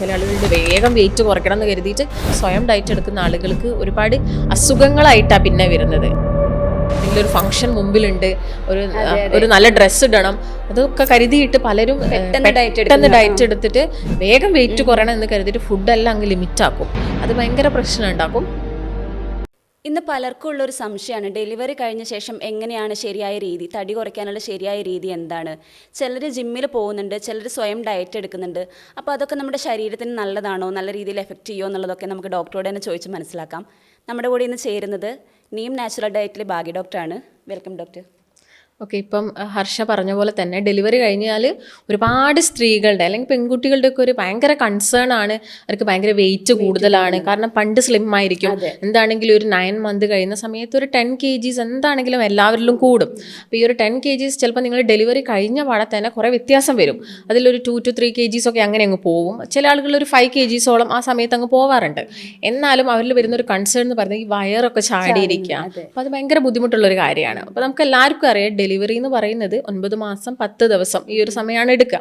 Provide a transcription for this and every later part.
ചില ആളുകളുടെ വേഗം വെയിറ്റ് കുറയ്ക്കണം എന്ന് കരുതിയിട്ട് സ്വയം ഡയറ്റ് എടുക്കുന്ന ആളുകൾക്ക് ഒരുപാട് അസുഖങ്ങളായിട്ടാണ് പിന്നെ വരുന്നത്. ഒരു ഫംഗ്ഷൻ മുമ്പിലുണ്ട്, ഒരു നല്ല ഡ്രസ്സ് ഇടണം, അതൊക്കെ കരുതിയിട്ട് പലരും പെട്ടെന്ന് ഡയറ്റ് എടുത്തിട്ട് വേഗം വെയിറ്റ് കുറയണം എന്ന് കരുതിയിട്ട് ഫുഡെല്ലാം അങ്ങ് ലിമിറ്റ് ആക്കും. അത് ഭയങ്കര പ്രശ്നം ഉണ്ടാക്കും. ഇന്ന് പലർക്കും ഉള്ളൊരു സംശയമാണ്, ഡെലിവറി കഴിഞ്ഞ ശേഷം എങ്ങനെയാണ് ശരിയായ രീതി, തടി കുറയ്ക്കാനുള്ള ശരിയായ രീതി എന്താണ്? ചിലർ ജിമ്മിൽ പോകുന്നുണ്ട്, ചിലർ സ്വയം ഡയറ്റ് എടുക്കുന്നുണ്ട്. അപ്പോൾ അതൊക്കെ നമ്മുടെ ശരീരത്തിന് നല്ലതാണോ, നല്ല രീതിയിൽ എഫക്റ്റ് ചെയ്യുമോ എന്നുള്ളതൊക്കെ നമുക്ക് ഡോക്ടറോട് തന്നെ ചോദിച്ച് മനസ്സിലാക്കാം. നമ്മുടെ കൂടെ ഇന്ന് ചേരുന്നത് നീം നാച്ചുറൽ ഡയറ്റിലെ ഭാഗ്യ ഡോക്ടറാണ്. Welcome doctor. ഓക്കെ, ഇപ്പം ഹർഷ പറഞ്ഞ പോലെ തന്നെ ഡെലിവറി കഴിഞ്ഞാൽ ഒരുപാട് സ്ത്രീകളുടെ അല്ലെങ്കിൽ പെൺകുട്ടികളുടെ ഒക്കെ ഒരു ഭയങ്കര കൺസേൺ ആണ്. അവർക്ക് ഭയങ്കര വെയിറ്റ് കൂടുതലാണ്. കാരണം പണ്ട് സ്ലിം ആയിരിക്കും, എന്താണെങ്കിലും ഒരു 9 മന്ത് കഴിയുന്ന സമയത്ത് ഒരു 10 kgs എന്താണെങ്കിലും എല്ലാവരിലും കൂടും. അപ്പോൾ ഈ ഒരു 10 kgs ചിലപ്പോൾ നിങ്ങൾ ഡെലിവറി കഴിഞ്ഞ പാടെ തന്നെ കുറേ വ്യത്യാസം വരും. അതിലൊരു 2 to 3 kgs ഒക്കെ അങ്ങനെ അങ്ങ് പോകും. ചില ആളുകൾ ഒരു 5 kgsോളം ആ സമയത്ത് അങ്ങ് പോവാറുണ്ട്. എന്നാലും അവരിൽ വരുന്നൊരു കൺസേൺ എന്ന് പറഞ്ഞാൽ ഈ വയറൊക്കെ ചാടിയിരിക്കുക. അപ്പോൾ അത് ഭയങ്കര ബുദ്ധിമുട്ടുള്ളൊരു കാര്യമാണ്. അപ്പോൾ നമുക്ക് എല്ലാവർക്കും അറിയാം, ഡെലിവറി എന്ന് പറയുന്നത് 9 മാസം 10 ദിവസം ഈ ഒരു സമയമാണ് എടുക്കുക.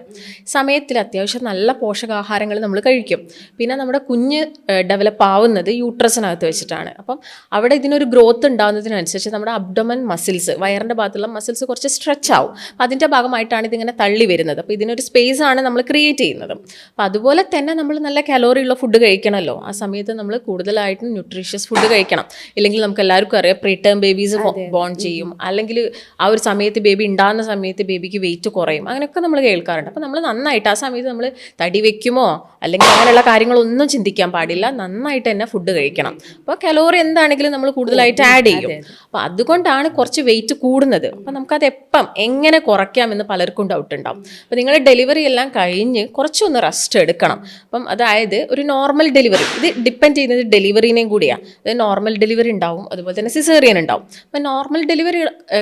സമയത്തിൽ അത്യാവശ്യം നല്ല പോഷകാഹാരങ്ങൾ നമ്മൾ കഴിക്കും. പിന്നെ നമ്മുടെ കുഞ്ഞ് ഡെവലപ്പ് ആവുന്നത് യൂട്രസിനകത്ത് വെച്ചിട്ടാണ്. അപ്പം അവിടെ ഇതിനൊരു ഗ്രോത്ത് ഉണ്ടാകുന്നതിനനുസരിച്ച് നമ്മുടെ അബ്ഡോമൻ മസിൽസ്, വയറിൻ്റെ ഭാഗത്തുള്ള മസിൽസ് കുറച്ച് സ്ട്രെച്ച് ആവും. അപ്പം അതിൻ്റെ ഭാഗമായിട്ടാണ് ഇതിങ്ങനെ തള്ളി വരുന്നത്. അപ്പോൾ ഇതിനൊരു സ്പേസ് ആണ് നമ്മൾ ക്രിയേറ്റ് ചെയ്യുന്നത്. അപ്പോൾ അതുപോലെ തന്നെ നമ്മൾ നല്ല കലോറി ഉള്ള ഫുഡ് കഴിക്കണമല്ലോ. ആ സമയത്ത് നമ്മൾ കൂടുതലായിട്ടും ന്യൂട്രീഷ്യസ് ഫുഡ് കഴിക്കണം. ഇല്ലെങ്കിൽ നമുക്ക് എല്ലാവർക്കും അറിയാം, പ്രീടേം ബേബീസ് ബോൺ ചെയ്യും, അല്ലെങ്കിൽ ആ ഒരു സമയത്ത് ബേബി ഉണ്ടാകുന്ന സമയത്ത് ബേബിക്ക് വെയിറ്റ് കുറയും, അങ്ങനെയൊക്കെ നമ്മൾ കേൾക്കാറുണ്ട്. അപ്പോൾ നമ്മൾ നന്നായിട്ട് ആ സമയത്ത് നമ്മൾ തടി വെക്കുമോ അല്ലെങ്കിൽ അങ്ങനെയുള്ള കാര്യങ്ങളൊന്നും ചിന്തിക്കാൻ പാടില്ല. നന്നായിട്ട് തന്നെ ഫുഡ് കഴിക്കണം. അപ്പോൾ കലോറി എന്താണെങ്കിലും നമ്മൾ കൂടുതലായിട്ട് ആഡ് ചെയ്യും. അപ്പോൾ അതുകൊണ്ടാണ് കുറച്ച് വെയിറ്റ് കൂടുന്നത്. അപ്പോൾ നമുക്കത് എപ്പം എങ്ങനെ കുറയ്ക്കാമെന്ന് പലർക്കും ഡൗട്ട് ഉണ്ടാവും. അപ്പോൾ നിങ്ങൾ ഡെലിവറി എല്ലാം കഴിഞ്ഞ് കുറച്ചൊന്ന് റെസ്റ്റ് എടുക്കണം. അപ്പം അതായത് ഒരു നോർമൽ ഡെലിവറി, ഇത് ഡിപ്പെൻഡ് ചെയ്യുന്നത് ഡെലിവറിനെയും കൂടിയാണ്. അത് നോർമൽ ഡെലിവറി ഉണ്ടാവും, അതുപോലെ തന്നെ സിസേറിയൻ ഉണ്ടാവും. അപ്പോൾ നോർമൽ ഡെലിവറി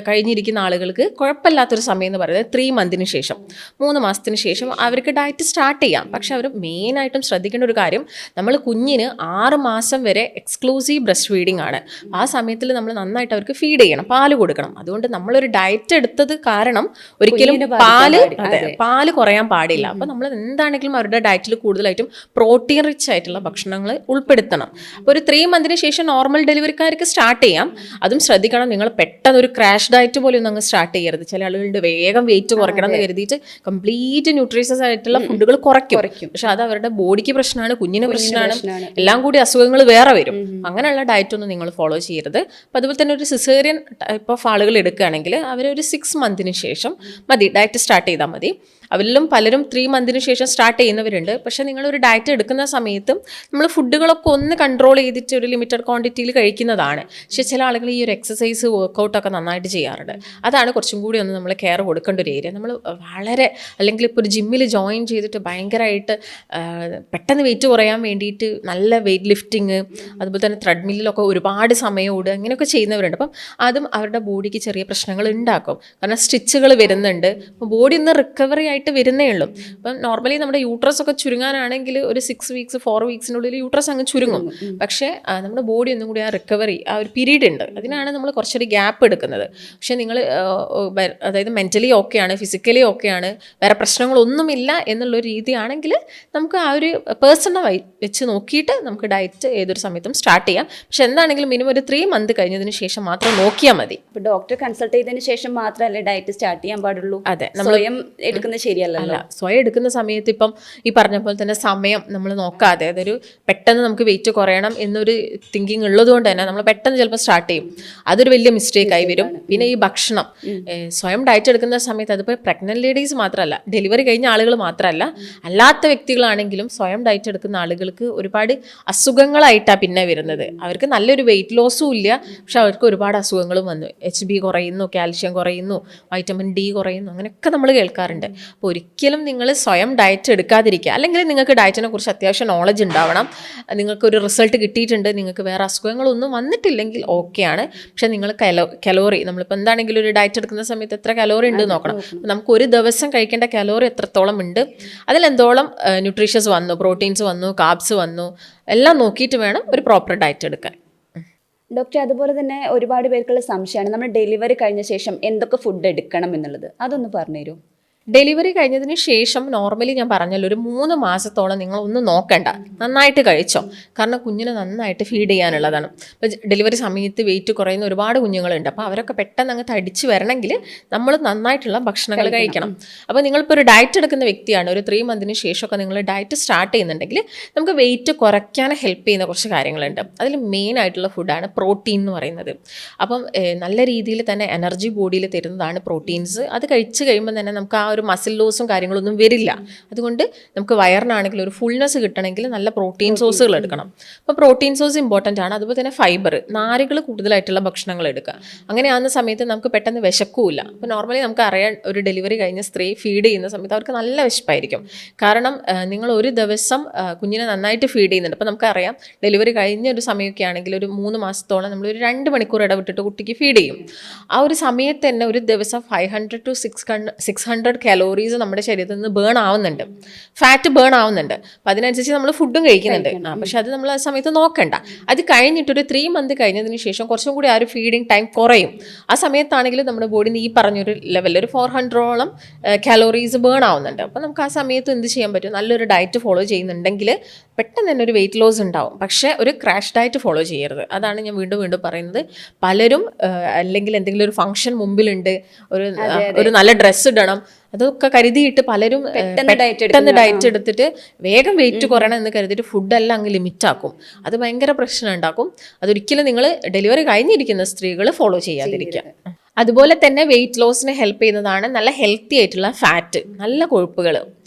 കഴിഞ്ഞിരിക്കുന്ന ആളുകൾക്ക് കുഴപ്പമില്ലാത്തൊരു സമയം എന്ന് പറയുന്നത് 3 മന്തിന് ശേഷം, 3 മാസത്തിന് ശേഷം അവർക്ക് ഡയറ്റ് സ്റ്റാർട്ട് ചെയ്യാം. പക്ഷെ അവർ മെയിനായിട്ടും ശ്രദ്ധിക്കേണ്ട ഒരു കാര്യം, നമ്മൾ കുഞ്ഞിന് 6 മാസം വരെ എക്സ്ക്ലൂസീവ് ബ്രസ്റ്റ് ഫീഡിങ് ആണ്. ആ സമയത്തിൽ നമ്മൾ നന്നായിട്ട് അവർക്ക് ഫീഡ് ചെയ്യണം, പാല് കൊടുക്കണം. അതുകൊണ്ട് നമ്മളൊരു ഡയറ്റ് എടുത്തത് കാരണം ഒരിക്കലും പാല് കുറയാൻ പാടില്ല. അപ്പോൾ നമ്മൾ എന്താണെങ്കിലും അവരുടെ ഡയറ്റിൽ കൂടുതലായിട്ടും പ്രോട്ടീൻ റിച്ച് ആയിട്ടുള്ള ഭക്ഷണങ്ങൾ ഉൾപ്പെടുത്തണം. അപ്പോൾ ഒരു 3 മന്തിന് ശേഷം നോർമൽ ഡെലിവറിക്കാർക്ക് സ്റ്റാർട്ട് ചെയ്യാം. അതും ശ്രദ്ധിക്കണം, നിങ്ങൾ പെട്ടെന്ന് ഒരു ക്രാഷ് ഡയറ്റ് പോലെ ഒന്നും അങ്ങ് സ്റ്റാർട്ട് ചെയ്യരുത്. ചില ആളുകളുടെ വേഗം വെയിറ്റ് കുറയ്ക്കണം എന്ന് കരുതിയിട്ട് കംപ്ലീറ്റ് ന്യൂട്രീഷ്യസ് ആയിട്ടുള്ള ഫുഡുകൾ കുറയ്ക്കും. പക്ഷെ അത് അവരുടെ ബോഡിക്ക് പ്രശ്നമാണ്, കുഞ്ഞിന് പ്രശ്നമാണ്, എല്ലാം കൂടി അസുഖങ്ങൾ വേറെ വരും. അങ്ങനെയുള്ള ഡയറ്റ് ഒന്നും നിങ്ങൾ ഫോളോ ചെയ്യരുത്. അപ്പം അതുപോലെ തന്നെ ഒരു സിസേറിയൻ ടൈപ്പ് ഓഫ് ആളുകൾ എടുക്കുകയാണെങ്കിൽ അവരൊരു 6 മന്തിന് ശേഷം മതി ഡയറ്റ് സ്റ്റാർട്ട് ചെയ്താൽ മതി. അവരിലും പലരും 3 മന്തിന് ശേഷം സ്റ്റാർട്ട് ചെയ്യുന്നവരുണ്ട്. പക്ഷേ നിങ്ങളൊരു ഡയറ്റ് എടുക്കുന്ന സമയത്തും നമ്മൾ ഫുഡുകളൊക്കെ ഒന്ന് കൺട്രോൾ ചെയ്തിട്ട് ഒരു ലിമിറ്റഡ് ക്വാണ്ടിറ്റിയിൽ കഴിക്കുന്നതാണ്. പക്ഷേ ചില ആളുകൾ ഈ ഒരു എക്സസൈസ് വർക്കൗട്ടൊക്കെ നന്നായിട്ട് ചെയ്യാറുണ്ട്. അതാണ് കുറച്ചും കൂടി ഒന്ന് നമ്മൾ കെയർ കൊടുക്കേണ്ട ഒരു ഏരിയ. നമ്മൾ വളരെ അല്ലെങ്കിൽ ഇപ്പോൾ ഒരു ജിമ്മിൽ ജോയിൻ ചെയ്തിട്ട് ഭയങ്കരമായിട്ട് പെട്ടെന്ന് വെയിറ്റ് കുറയാൻ വേണ്ടിയിട്ട് നല്ല വെയിറ്റ് ലിഫ്റ്റിങ്, അതുപോലെ തന്നെ ത്രെഡ്മില്ലൊക്കെ ഒരുപാട് സമയം ഓടുക, അങ്ങനെയൊക്കെ ചെയ്യുന്നവരുണ്ട്. അപ്പം അതും അവരുടെ ബോഡിക്ക് ചെറിയ പ്രശ്നങ്ങൾ ഉണ്ടാക്കും. കാരണം സ്റ്റിച്ചുകൾ വരുന്നുണ്ട്. അപ്പോൾ ബോഡി ഒന്ന് റിക്കവറി ആയിട്ട് വരുന്നേ ഉള്ളൂ. അപ്പം നോർമലി നമ്മുടെ യൂട്രസ് ഒക്കെ ചുരുങ്ങാനാണെങ്കിൽ ഒരു 6 വീക്സ് 4 വീക്സിനുള്ളിൽ യൂട്രസ് അങ്ങ് ചുരുങ്ങും. പക്ഷേ നമ്മുടെ ബോഡി ഒന്നും കൂടി ആ റിക്കവറി, ആ ഒരു പീരീഡ് ഉണ്ട്, അതിനാണ് നമ്മൾ കുറച്ചൊരു ഗ്യാപ്പ് എടുക്കുന്നത്. പക്ഷേ നിങ്ങൾ അതായത് മെൻ്റലി ഓക്കെയാണ്, ഫിസിക്കലി ഓക്കെയാണ്, വേറെ പ്രശ്നങ്ങളൊന്നുമില്ല എന്നുള്ളൊരു രീതിയാണെങ്കിൽ നമുക്ക് ആ ഒരു പേഴ്സണെ വെച്ച് നോക്കിയിട്ട് നമുക്ക് ഡയറ്റ് ഏതൊരു സമയത്തും സ്റ്റാർട്ട് ചെയ്യാം. പക്ഷെ എന്താണെങ്കിലും മിനിമം ഒരു 3 മന്ത് കഴിഞ്ഞതിന് ശേഷം മാത്രം നോക്കിയാൽ മതി. ഇപ്പോൾ ഡോക്ടറെ കൺസൾട്ട് ചെയ്തതിന് ശേഷം മാത്രമല്ലേ ഡയറ്റ് സ്റ്റാർട്ട് ചെയ്യാൻ പാടുള്ളൂ? അതെ, നമ്മൾ എടുക്കുന്നത് ശരിയല്ല. സ്വയം എടുക്കുന്ന സമയത്ത് ഇപ്പം ഈ പറഞ്ഞ പോലെ തന്നെ സമയം നമ്മൾ നോക്കാതെ, അതൊരു പെട്ടെന്ന് നമുക്ക് വെയിറ്റ് കുറയണം എന്നൊരു തിങ്കിങ് ഉള്ളതുകൊണ്ട് തന്നെ നമ്മൾ പെട്ടെന്ന് ചിലപ്പോൾ സ്റ്റാർട്ട് ചെയ്യും. അതൊരു വലിയ മിസ്റ്റേക്ക് ആയി വരും. പിന്നെ ഈ ഭക്ഷണം, സ്വയം ഡയറ്റ് എടുക്കുന്ന സമയത്ത് അതിപ്പോൾ പ്രഗ്നന്റ് ലേഡീസ് മാത്രമല്ല, ഡെലിവറി കഴിഞ്ഞ ആളുകൾ മാത്രമല്ല, അല്ലാത്ത വ്യക്തികളാണെങ്കിലും സ്വയം ഡയറ്റ് എടുക്കുന്ന ആളുകൾക്ക് ഒരുപാട് അസുഖങ്ങളായിട്ടാണ് പിന്നെ വരുന്നത്. അവർക്ക് നല്ലൊരു വെയിറ്റ് ലോസും ഇല്ല, പക്ഷെ അവർക്ക് ഒരുപാട് അസുഖങ്ങളും വന്നു. HB കുറയുന്നു, കാൽഷ്യം കുറയുന്നു, വൈറ്റമിൻ D കുറയുന്നു, അങ്ങനെയൊക്കെ നമ്മൾ കേൾക്കാറുണ്ട്. അപ്പോൾ ഒരിക്കലും നിങ്ങൾ സ്വയം ഡയറ്റ് എടുക്കാതിരിക്കുക. അല്ലെങ്കിൽ നിങ്ങൾക്ക് ഡയറ്റിനെ കുറിച്ച് അത്യാവശ്യം നോളജ് ഉണ്ടാവണം. നിങ്ങൾക്കൊരു റിസൾട്ട് കിട്ടിയിട്ടുണ്ട്, നിങ്ങൾക്ക് വേറെ അസുഖങ്ങളൊന്നും വന്നിട്ടില്ലെങ്കിൽ ഓക്കെയാണ്. പക്ഷെ നിങ്ങൾ കലോറി, നമ്മളിപ്പോൾ എന്താണെങ്കിലും ഒരു ഡയറ്റ് എടുക്കുന്ന സമയത്ത് എത്ര കലോറി ഉണ്ട് നോക്കണം. നമുക്ക് ഒരു ദിവസം കഴിക്കേണ്ട കലോറി എത്രത്തോളം ഉണ്ട്, അതിലെന്തോളം ന്യൂട്രീഷ്യസ് വന്നു, പ്രോട്ടീൻസ് വന്നു, കാർബ്സ് വന്നു, എല്ലാം നോക്കിയിട്ട് വേണം ഒരു പ്രോപ്പർ ഡയറ്റ് എടുക്കാൻ. ഡോക്ടർ, അതുപോലെ തന്നെ ഒരുപാട് പേർക്കുള്ള സംശയമാണ്, നമ്മൾ ഡെലിവറി കഴിഞ്ഞ ശേഷം എന്തൊക്കെ ഫുഡ് എടുക്കണം എന്നുള്ളത്. അതൊന്ന് പറഞ്ഞു തരൂ. ഡെലിവറി കഴിഞ്ഞതിന് ശേഷം നോർമലി ഞാൻ പറഞ്ഞല്ലോ ഒരു 3 മാസത്തോളം നിങ്ങൾ ഒന്നും നോക്കണ്ട, നന്നായിട്ട് കഴിച്ചോ. കാരണം കുഞ്ഞിന് നന്നായിട്ട് ഫീഡ് ചെയ്യാനുള്ളതാണ്. ഇപ്പോൾ ഡെലിവറി സമയത്ത് വെയിറ്റ് കുറയുന്ന ഒരുപാട് കുഞ്ഞുങ്ങളുണ്ട്. അപ്പോൾ അവരൊക്കെ പെട്ടെന്ന് അങ്ങ് തടിച്ച് വരണമെങ്കിൽ നമ്മൾ നന്നായിട്ടുള്ള ഭക്ഷണങ്ങൾ കഴിക്കണം. അപ്പോൾ നിങ്ങളിപ്പോൾ ഒരു ഡയറ്റ് എടുക്കുന്ന വ്യക്തിയാണ്, ഒരു 3 മന്തിന് ശേഷമൊക്കെ നിങ്ങൾ ഡയറ്റ് സ്റ്റാർട്ട് ചെയ്യുന്നുണ്ടെങ്കിൽ നമുക്ക് വെയിറ്റ് കുറയ്ക്കാൻ ഹെൽപ്പ് ചെയ്യുന്ന കുറച്ച് കാര്യങ്ങളുണ്ട്. അതിൽ മെയിൻ ആയിട്ടുള്ള ഫുഡാണ് പ്രോട്ടീൻ എന്ന് പറയുന്നത്. അപ്പം നല്ല രീതിയിൽ തന്നെ എനർജി ബോഡിയിൽ തരുന്നതാണ് പ്രോട്ടീൻസ്. അത് കഴിച്ച് കഴിയുമ്പോൾ തന്നെ നമുക്ക് ആ ഒരു മസിൽ ലോസും കാര്യങ്ങളൊന്നും വരില്ല. അതുകൊണ്ട് നമുക്ക് വയറിനാണെങ്കിൽ ഒരു ഫുൾനെസ് കിട്ടണമെങ്കിൽ നല്ല പ്രോട്ടീൻ സോഴ്സുകൾ എടുക്കണം. അപ്പോൾ പ്രോട്ടീൻ സോഴ്സ് ഇമ്പോർട്ടൻ്റ് ആണ്. അതുപോലെ തന്നെ ഫൈബർ, നാരുകൾ കൂടുതലായിട്ടുള്ള ഭക്ഷണങ്ങൾ എടുക്കുക. അങ്ങനെയാകുന്ന സമയത്ത് നമുക്ക് പെട്ടെന്ന് വിശക്കൂല. അപ്പോൾ നോർമലി നമുക്ക് അറിയാൻ ഒരു ഡെലിവറി കഴിഞ്ഞ സ്ത്രീ ഫീഡ് ചെയ്യുന്ന സമയത്ത് അവർക്ക് നല്ല വിശപ്പായിരിക്കും. കാരണം നിങ്ങൾ ഒരു ദിവസം കുഞ്ഞിനെ നന്നായിട്ട് ഫീഡ് ചെയ്യുന്നുണ്ട്. അപ്പോൾ നമുക്കറിയാം ഡെലിവറി കഴിഞ്ഞ ഒരു സമയമൊക്കെ ആണെങ്കിൽ ഒരു 3 മാസത്തോളം നമ്മളൊരു 2 മണിക്കൂർ ഇടവിട്ടിട്ട് കുട്ടിക്ക് ഫീഡ് ചെയ്യും. ആ ഒരു സമയത്ത് തന്നെ ഒരു ദിവസം 500 to 600 കലോറീസ് നമ്മുടെ ശരീരത്തിൽ നിന്ന് ബേൺ ആവുന്നുണ്ട്, ഫാറ്റ് ബേൺ ആവുന്നുണ്ട്. അപ്പം അതിനനുസരിച്ച് നമ്മൾ ഫുഡും കഴിക്കുന്നുണ്ട്. പക്ഷെ അത് നമ്മൾ ആ സമയത്ത് നോക്കണ്ട. അത് കഴിഞ്ഞിട്ടൊരു 3 മന്ത് കഴിഞ്ഞതിന് ശേഷം കുറച്ചും കൂടി ആ ഒരു ഫീഡിങ് ടൈം കുറയും. ആ സമയത്താണെങ്കിലും നമ്മുടെ ബോഡി ഈ പറഞ്ഞൊരു ലെവലിൽ ഒരു 400ഓളം കലോറീസ് ബേൺ ആവുന്നുണ്ട്. അപ്പം നമുക്ക് ആ സമയത്ത് എന്ത് ചെയ്യാൻ പറ്റും, നല്ലൊരു ഡയറ്റ് ഫോളോ ചെയ്യുന്നുണ്ടെങ്കിൽ പെട്ടെന്ന് തന്നെ ഒരു വെയിറ്റ് ലോസ് ഉണ്ടാവും. പക്ഷേ ഒരു ക്രാഷ് ഡയറ്റ് ഫോളോ ചെയ്യരുത്. അതാണ് ഞാൻ വീണ്ടും വീണ്ടും പറയുന്നത്. പലരും അല്ലെങ്കിൽ എന്തെങ്കിലും ഒരു ഫംഗ്ഷൻ മുമ്പിലുണ്ട്, ഒരു നല്ല ഡ്രസ്സ് ഇടണം, അതൊക്കെ കരുതിയിട്ട് പലരും പെട്ടെന്ന് ഡയറ്റ് എടുത്തിട്ട് വേഗം വെയിറ്റ് കുറയണം എന്ന് കരുതിയിട്ട് ഫുഡെല്ലാം അങ്ങ് ലിമിറ്റാക്കും. അത് ഭയങ്കര പ്രശ്നം ഉണ്ടാക്കും. അതൊരിക്കലും നിങ്ങൾ ഡെലിവറി കഴിഞ്ഞിരിക്കുന്ന സ്ത്രീകൾ ഫോളോ ചെയ്യാതിരിക്കുക. അതുപോലെ തന്നെ വെയിറ്റ് ലോസിന് ഹെൽപ്പ് ചെയ്യുന്നതാണ് നല്ല ഹെൽത്തി ആയിട്ടുള്ള ഫാറ്റ്, നല്ല കൊഴുപ്പുകൾ.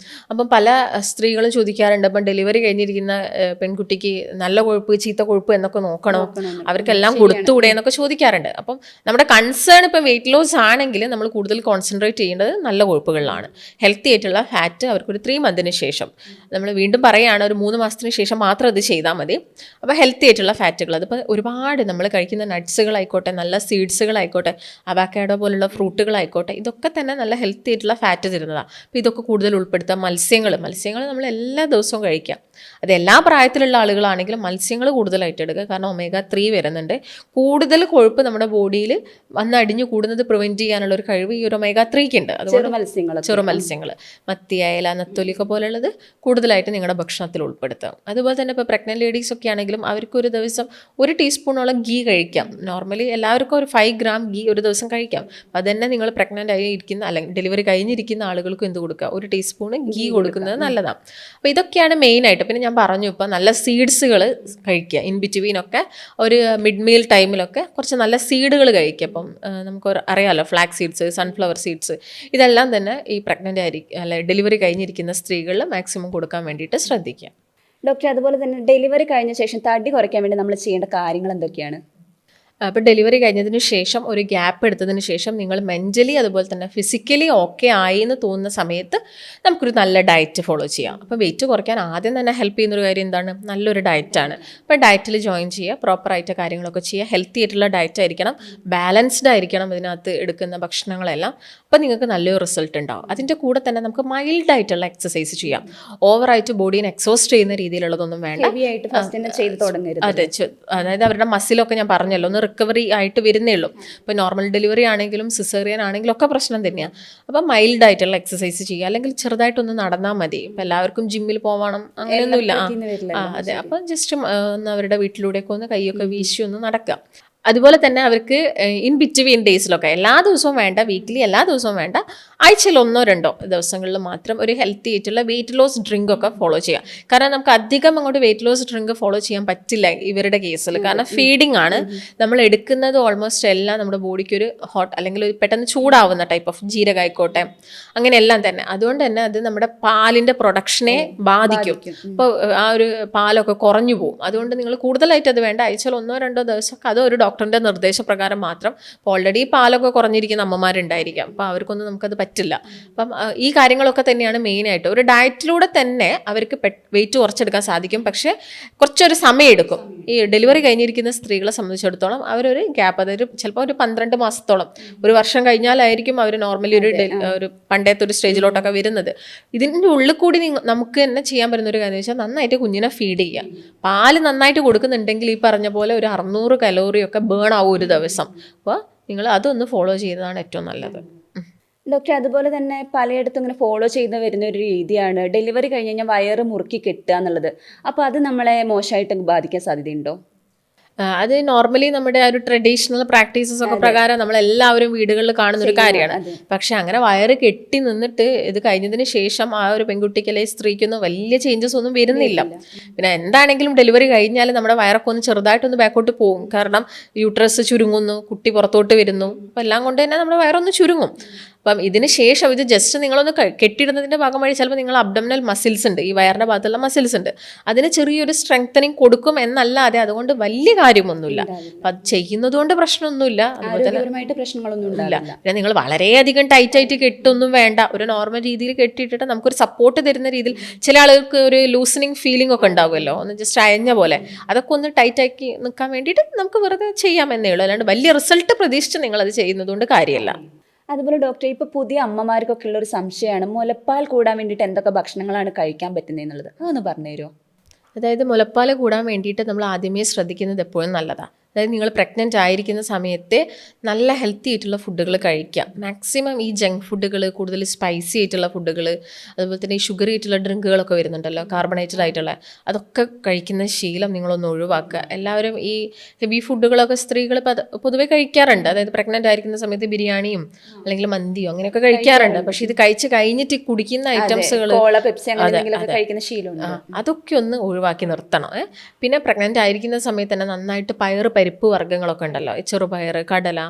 അപ്പം പല സ്ത്രീകളും ചോദിക്കാറുണ്ട്, അപ്പം ഡെലിവറി കഴിഞ്ഞിരിക്കുന്ന പെൺകുട്ടിക്ക് നല്ല കൊഴുപ്പ് ചീത്ത കൊഴുപ്പ് എന്നൊക്കെ നോക്കണോ, അവർക്കെല്ലാം കൊടുത്തുകൂടെ എന്നൊക്കെ ചോദിക്കാറുണ്ട്. അപ്പം നമ്മുടെ കൺസേൺ ഇപ്പം വെയിറ്റ് ലോസ് ആണെങ്കിൽ നമ്മൾ കൂടുതൽ കോൺസെൻട്രേറ്റ് ചെയ്യേണ്ടത് നല്ല കൊഴുപ്പുകളിലാണ്. ഹെൽത്തി ആയിട്ടുള്ള ഫാറ്റ് അവർക്കൊരു 3 മന്തിന് ശേഷം, നമ്മൾ വീണ്ടും പറയുകയാണ് ഒരു 3 മാസത്തിന് ശേഷം മാത്രം അത് ചെയ്താൽ മതി. അപ്പോൾ ഹെൽത്തി ആയിട്ടുള്ള ഫാറ്റുകൾ അതിപ്പോൾ ഒരുപാട് നമ്മൾ കഴിക്കുന്ന നട്ട്സുകളായിക്കോട്ടെ, നല്ല സീഡ്സുകളായിക്കോട്ടെ, അവക്കാഡോ പോലുള്ള ഫ്രൂട്ടുകളായിക്കോട്ടെ, ഇതൊക്കെ തന്നെ നല്ല ഹെൽത്തി ആയിട്ടുള്ള ഫാറ്റ് തരുന്നതാണ്. അപ്പോൾ ഇതൊക്കെ കൂടുതൽ ഉൾപ്പെടുത്താം. മത്സ്യങ്ങൾ നമ്മൾ എല്ലാ ദിവസവും കഴിക്കാം. അത് എല്ലാ പ്രായത്തിലുള്ള ആളുകളാണെങ്കിലും മത്സ്യങ്ങൾ കൂടുതലായിട്ട് എടുക്കുക. കാരണം omega-3 വരുന്നുണ്ട്. കൂടുതൽ കൊഴുപ്പ് നമ്മുടെ ബോഡിയിൽ വന്ന് അടിഞ്ഞു കൂടുന്നത് പ്രിവെൻറ്റ് ചെയ്യാനുള്ള ഒരു കഴിവ് ഈ ഒരു omega-3ക്ക് ഉണ്ട്. അതുകൊണ്ട് ചെറു മത്സ്യങ്ങൾ, മത്തി, അയല, നത്തോലിക്ക പോലുള്ളത് കൂടുതലായിട്ട് നിങ്ങളുടെ ഭക്ഷണത്തിൽ ഉൾപ്പെടുത്താം. അതുപോലെ തന്നെ ഇപ്പോൾ പ്രഗ്നൻറ്റ് ലേഡീസ് ഒക്കെ ആണെങ്കിലും അവർക്ക് ഒരു ദിവസം 1 ടീസ്പൂണോളം ഗീ കഴിക്കാം. നോർമലി എല്ലാവർക്കും ഒരു 5 ഗ്രാം ഗീ ഒരു ദിവസം കഴിക്കാം. അത് തന്നെ നിങ്ങൾ പ്രഗ്നൻ്റ് ആയി ഇരിക്കുന്ന അല്ലെങ്കിൽ ഡെലിവറി കഴിഞ്ഞിരിക്കുന്ന ആളുകൾക്കും എന്ത് കൊടുക്കുക, 1 ടീസ്പൂൺ ഗീ കൊടുക്കുന്നത് നല്ലതാണ്. അപ്പോൾ ഇതൊക്കെയാണ് മെയിനായിട്ട്. പിന്നെ ഞാൻ പറഞ്ഞു ഇപ്പോൾ നല്ല സീഡ്സുകൾ കഴിക്കുക. ഇൻ ബിറ്റ്വീനൊക്കെ ഒരു മിഡ് മീൽ ടൈമിലൊക്കെ കുറച്ച് നല്ല സീഡുകൾ കഴിക്കുക. അപ്പം നമുക്ക് അറിയാമല്ലോ, ഫ്ലാക്സ് സീഡ്സ്, സൺഫ്ലവർ സീഡ്സ്, ഇതെല്ലാം തന്നെ ഈ പ്രഗ്നൻ്റ് അല്ലെ ഡെലിവറി കഴിഞ്ഞിരിക്കുന്ന സ്ത്രീകളിൽ മാക്സിമം കൊടുക്കാൻ വേണ്ടിയിട്ട് ശ്രദ്ധിക്കുക. ഡോക്ടർ, അതുപോലെ തന്നെ ഡെലിവറി കഴിഞ്ഞ ശേഷം തടി കുറയ്ക്കാൻ വേണ്ടി നമ്മൾ ചെയ്യേണ്ട കാര്യങ്ങൾ എന്തൊക്കെയാണ്? അപ്പോൾ ഡെലിവറി കഴിഞ്ഞതിന് ശേഷം ഒരു ഗ്യാപ്പ് എടുത്തതിന് ശേഷം നിങ്ങൾ മെൻ്റലി അതുപോലെ തന്നെ ഫിസിക്കലി ഓക്കെ ആയി എന്ന് തോന്നുന്ന സമയത്ത് നമുക്കൊരു നല്ല ഡയറ്റ് ഫോളോ ചെയ്യാം. അപ്പോൾ വെയിറ്റ് കുറയ്ക്കാൻ ആദ്യം തന്നെ ഹെൽപ്പ് ചെയ്യുന്നൊരു കാര്യം എന്താണ്, നല്ലൊരു ഡയറ്റാണ്. അപ്പോൾ ഡയറ്റിൽ ജോയിൻ ചെയ്യുക, പ്രോപ്പറായിട്ട് കാര്യങ്ങളൊക്കെ ചെയ്യുക. ഹെൽത്തി ആയിട്ടുള്ള ഡയറ്റ് ആയിരിക്കണം, ബാലൻസ്ഡ് ആയിരിക്കണം ഇതിനകത്ത് എടുക്കുന്ന ഭക്ഷണങ്ങളെല്ലാം. അപ്പോൾ നിങ്ങൾക്ക് നല്ലൊരു റിസൾട്ട് ഉണ്ടാവും. അതിൻ്റെ കൂടെ തന്നെ നമുക്ക് മൈൽഡായിട്ടുള്ള എക്സസൈസ് ചെയ്യാം. ഓവറായിട്ട് ബോഡീനെ എക്സോസ്റ്റ് ചെയ്യുന്ന രീതിയിലുള്ളതൊന്നും വേണ്ട. അതെ, അതായത് അവരുടെ മസിലൊക്കെ ഞാൻ പറഞ്ഞല്ലോ ഒന്ന് റിക്കവറി ആയിട്ട് വരുന്നേ ഉള്ളൂ. ഇപ്പോൾ നോർമൽ ഡെലിവറി ആണെങ്കിലും സിസേറിയൻ ആണെങ്കിലും ഒക്കെ പ്രശ്നം തന്നെയാണ്. അപ്പം മൈൽഡ് ആയിട്ടുള്ള എക്സസൈസ് ചെയ്യുക, അല്ലെങ്കിൽ ചെറുതായിട്ടൊന്ന് നടന്നാൽ മതി. ഇപ്പം എല്ലാവർക്കും ജിമ്മിൽ പോകണം അങ്ങനെയൊന്നുമില്ല. അതെ, അപ്പം ജസ്റ്റ് ഒന്ന് അവരുടെ വീട്ടിലൂടെയൊക്കെ ഒന്ന് കൈയൊക്കെ വീശി ഒന്ന് നടക്കുക. അതുപോലെ തന്നെ അവർക്ക് ഇൻ ബിറ്റ്വീൻ ഡേയ്സിലൊക്കെ, എല്ലാ ദിവസവും വേണ്ട, വീക്കിലി എല്ലാ ദിവസവും വേണ്ട, ആഴ്ചയിൽ 1-2 ദിവസങ്ങളിൽ മാത്രം ഒരു ഹെൽത്തി ആയിട്ടുള്ള വെയിറ്റ് ലോസ് ഡ്രിങ്ക് ഒക്കെ ഫോളോ ചെയ്യാം. കാരണം നമുക്ക് അധികം അങ്ങോട്ട് വെയിറ്റ് ലോസ് ഡ്രിങ്ക് ഫോളോ ചെയ്യാൻ പറ്റില്ല ഇവരുടെ കേസിൽ. കാരണം ഫീഡിങ് ആണ് നമ്മൾ എടുക്കുന്നത്. ഓൾമോസ്റ്റ് എല്ലാം നമ്മുടെ ബോഡിക്ക് ഒരു ഹോട്ട് അല്ലെങ്കിൽ ഒരു പെട്ടെന്ന് ചൂടാവുന്ന ടൈപ്പ് ഓഫ് ജീരകമായിക്കോട്ടെ, അങ്ങനെയെല്ലാം തന്നെ. അതുകൊണ്ട് തന്നെ അത് നമ്മുടെ പാലിൻ്റെ പ്രൊഡക്ഷനെ ബാധിക്കും. ഇപ്പോൾ ആ ഒരു പാലൊക്കെ കുറഞ്ഞു പോകും. അതുകൊണ്ട് നിങ്ങൾ കൂടുതലായിട്ട് അത് വേണ്ട, ആഴ്ചയിൽ 1-2 ദിവസമൊക്കെ അത് ഒരു ഡോക്ടറിൻ്റെ നിർദ്ദേശപ്രകാരം മാത്രം. അപ്പോൾ ഓൾറെഡി പാലൊക്കെ കുറഞ്ഞിരിക്കുന്ന അമ്മമാരുണ്ടായിരിക്കാം, അപ്പോൾ അവർക്കൊന്നും നമുക്കത് പറ്റില്ല. അപ്പം ഈ കാര്യങ്ങളൊക്കെ തന്നെയാണ് മെയിനായിട്ട്. ഒരു ഡയറ്റിലൂടെ തന്നെ അവർക്ക് വെയിറ്റ് കുറച്ചെടുക്കാൻ സാധിക്കും. പക്ഷേ കുറച്ചൊരു സമയം എടുക്കും. ഈ ഡെലിവറി കഴിഞ്ഞിരിക്കുന്ന സ്ത്രീകളെ സംബന്ധിച്ചിടത്തോളം അവരൊരു ഗ്യാപ്പ്, അതായത് ചിലപ്പോൾ ഒരു 12 മാസത്തോളം, 1 വർഷം കഴിഞ്ഞാലായിരിക്കും അവർ നോർമലി ഒരു പണ്ടത്തെ ഒരു സ്റ്റേജിലോട്ടൊക്കെ വരുന്നത്. ഇതിൻ്റെ ഉള്ളിൽ കൂടി നമുക്ക് തന്നെ ചെയ്യാൻ പറ്റുന്ന ഒരു കാര്യം വെച്ചാൽ നന്നായിട്ട് കുഞ്ഞിനെ ഫീഡ് ചെയ്യുക. പാല് നന്നായിട്ട് കൊടുക്കുന്നുണ്ടെങ്കിൽ ഈ പറഞ്ഞ പോലെ ഒരു 600 കലോറിയൊക്കെ ബേൺ ആവും ഒരു ദിവസം. അപ്പോൾ നിങ്ങൾ അതൊന്ന് ഫോളോ ചെയ്യുന്നതാണ് ഏറ്റവും നല്ലത്. ഡോക്ടർ അതുപോലെ തന്നെ പലയിടത്തും ഇങ്ങനെ ഫോളോ ചെയ്ത് വരുന്ന ഒരു രീതിയാണ് ഡെലിവറി കഴിഞ്ഞ് കഴിഞ്ഞാൽ വയറ് മുറുക്കി കെട്ടുക എന്നുള്ളത്. അപ്പോൾ അത് നമ്മളെ മോശമായിട്ട് ബാധിക്കാൻ സാധ്യതയുണ്ടോ? അത് നോർമലി നമ്മുടെ ആ ഒരു ട്രഡീഷണൽ പ്രാക്ടീസസ് ഒക്കെ പ്രകാരം നമ്മളെല്ലാവരും വീടുകളിൽ കാണുന്ന ഒരു കാര്യമാണ്. പക്ഷെ അങ്ങനെ വയറ് കെട്ടി നിന്നിട്ട് ഇത് കഴിഞ്ഞതിന് ശേഷം ആ ഒരു പെൺകുട്ടിക്ക് അല്ലെങ്കിൽ സ്ത്രീക്കൊന്നും വലിയ ചേഞ്ചസ് ഒന്നും വരുന്നില്ല. പിന്നെ എന്താണെങ്കിലും ഡെലിവറി കഴിഞ്ഞാൽ നമ്മുടെ വയറൊക്കെ ഒന്ന് ചെറുതായിട്ടൊന്ന് ബാക്കോട്ട് പോകും. കാരണം യൂട്രസ് ചുരുങ്ങുന്നു, കുട്ടി പുറത്തോട്ട് വരുന്നു, അപ്പം എല്ലാം കൊണ്ട് തന്നെ നമ്മുടെ വയറൊന്ന് ചുരുങ്ങും. അപ്പം ഇതിന് ശേഷം ഇത് ജസ്റ്റ് നിങ്ങളൊന്ന് കെട്ടിയിടുന്നതിൻ്റെ ഭാഗമായി ചിലപ്പോൾ നിങ്ങൾ അബ്ഡമിനൽ മസിൽസ് ഉണ്ട്, ഈ വയറിൻ്റെ ഭാഗത്തുള്ള മസിൽസ് ഉണ്ട്, അതിന് ചെറിയൊരു സ്ട്രെങ്തനിങ് കൊടുക്കും എന്നല്ലാതെ അതുകൊണ്ട് വലിയ കാര്യമൊന്നുമില്ല. അപ്പം അത് ചെയ്യുന്നത് കൊണ്ട് പ്രശ്നമൊന്നുമില്ല, അതുപോലെ തന്നെ പ്രശ്നങ്ങളൊന്നും ഇല്ല. പിന്നെ നിങ്ങൾ വളരെയധികം ടൈറ്റ് ആയിട്ട് കെട്ടൊന്നും വേണ്ട, ഒരു നോർമൽ രീതിയിൽ കെട്ടിയിട്ടിട്ട് നമുക്കൊരു സപ്പോർട്ട് തരുന്ന രീതിയിൽ. ചില ആളുകൾക്ക് ഒരു ലൂസനിങ് ഫീലിംഗ് ഒക്കെ ഉണ്ടാവുമല്ലോ, ഒന്ന് ജസ്റ്റ് അയഞ്ഞ പോലെ, അതൊക്കെ ഒന്ന് ടൈറ്റ് ആക്കി നിൽക്കാൻ വേണ്ടിയിട്ട് നമുക്ക് വെറുതെ ചെയ്യാമെന്നേ ഉള്ളൂ. അല്ലാണ്ട് വലിയ റിസൾട്ട് പ്രതീക്ഷിച്ച് നിങ്ങളത് ചെയ്യുന്നത് കൊണ്ട് കാര്യമല്ല. അതുപോലെ ഡോക്ടർ, ഇപ്പോൾ പുതിയ അമ്മമാർക്കൊക്കെ ഉള്ള ഒരു സംശയമാണ് മുലപ്പാൽ കൂടാൻ വേണ്ടിയിട്ട് എന്തൊക്കെ ഭക്ഷണങ്ങളാണ് കഴിക്കാൻ പറ്റുന്നത് എന്നുള്ളത്. അതൊന്ന് പറഞ്ഞുതരുമോ? അതായത് മുലപ്പാൽ കൂടാൻ വേണ്ടിയിട്ട് നമ്മൾ ആദ്യമേ ശ്രദ്ധിക്കുന്നത് എപ്പോഴും നല്ലതാണ്. അതായത് നിങ്ങൾ പ്രഗ്നൻ്റ് ആയിരിക്കുന്ന സമയത്ത് നല്ല ഹെൽത്തി ആയിട്ടുള്ള ഫുഡുകൾ കഴിക്കുക. മാക്സിമം ഈ ജങ്ക് ഫുഡുകൾ, കൂടുതൽ സ്പൈസി ആയിട്ടുള്ള ഫുഡുകൾ, അതുപോലെ തന്നെ ഈ ഷുഗർ ആയിട്ടുള്ള ഡ്രിങ്കുകളൊക്കെ വരുന്നുണ്ടല്ലോ, കാർബണേറ്റഡ് ആയിട്ടുള്ള, അതൊക്കെ കഴിക്കുന്ന ശീലം നിങ്ങളൊന്ന് ഒഴിവാക്കുക. എല്ലാവരും ഈ ഹെവി ഫുഡുകളൊക്കെ സ്ത്രീകൾ പൊതുവെ കഴിക്കാറുണ്ട്. അതായത് പ്രഗ്നൻ്റ് ആയിരിക്കുന്ന സമയത്ത് ബിരിയാണിയും അല്ലെങ്കിൽ മന്തിയോ അങ്ങനെയൊക്കെ കഴിക്കാറുണ്ട്. പക്ഷെ ഇത് കഴിച്ച് കഴിഞ്ഞിട്ട് കുടിക്കുന്ന ഐറ്റംസുകൾ അതൊക്കെ ഒന്ന് ഒഴിവാക്കി നിർത്തണം. പിന്നെ പ്രഗ്നൻ്റ് ആയിരിക്കുന്ന സമയത്ത് തന്നെ നന്നായിട്ട് പരിപ്പ് വർഗ്ഗങ്ങളൊക്കെ ഉണ്ടല്ലോ, ചെറുപയർ, കടല,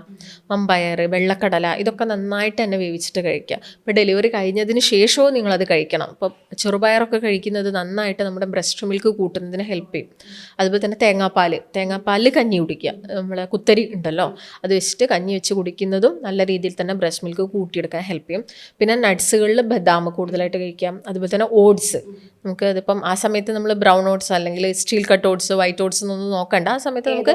മമ്പയർ, വെള്ളക്കടല, ഇതൊക്കെ നന്നായിട്ട് തന്നെ വേവിച്ചിട്ട് കഴിക്കുക. ഇപ്പോൾ ഡെലിവറി കഴിഞ്ഞതിന് ശേഷവും നിങ്ങളത് കഴിക്കണം. അപ്പോൾ ചെറുപയറൊക്കെ കഴിക്കുന്നത് നന്നായിട്ട് നമ്മുടെ ബ്രസ്റ്റ് മിൽക്ക് കൂട്ടുന്നതിന് ഹെൽപ്പ് ചെയ്യും. അതുപോലെ തന്നെ തേങ്ങാപ്പാൽ കഞ്ഞി കുടിക്കുക. നമ്മളെ കുത്തരി ഉണ്ടല്ലോ, അത് വെച്ചിട്ട് കഞ്ഞി വെച്ച് കുടിക്കുന്നതും നല്ല രീതിയിൽ തന്നെ ബ്രസ്റ്റ് മിൽക്ക് കൂട്ടിയെടുക്കാൻ ഹെൽപ്പ് ചെയ്യും. പിന്നെ നട്ട്സുകളിൽ ബദാം കൂടുതലായിട്ട് കഴിക്കാം. അതുപോലെ തന്നെ ഓട്സ്, നമുക്ക് അതിപ്പം ആ സമയത്ത് നമ്മൾ ബ്രൗൺ ഓട്സ് അല്ലെങ്കിൽ steel cut oats, white oats എന്നൊന്നും നോക്കണ്ട. ആ സമയത്ത് നമുക്ക്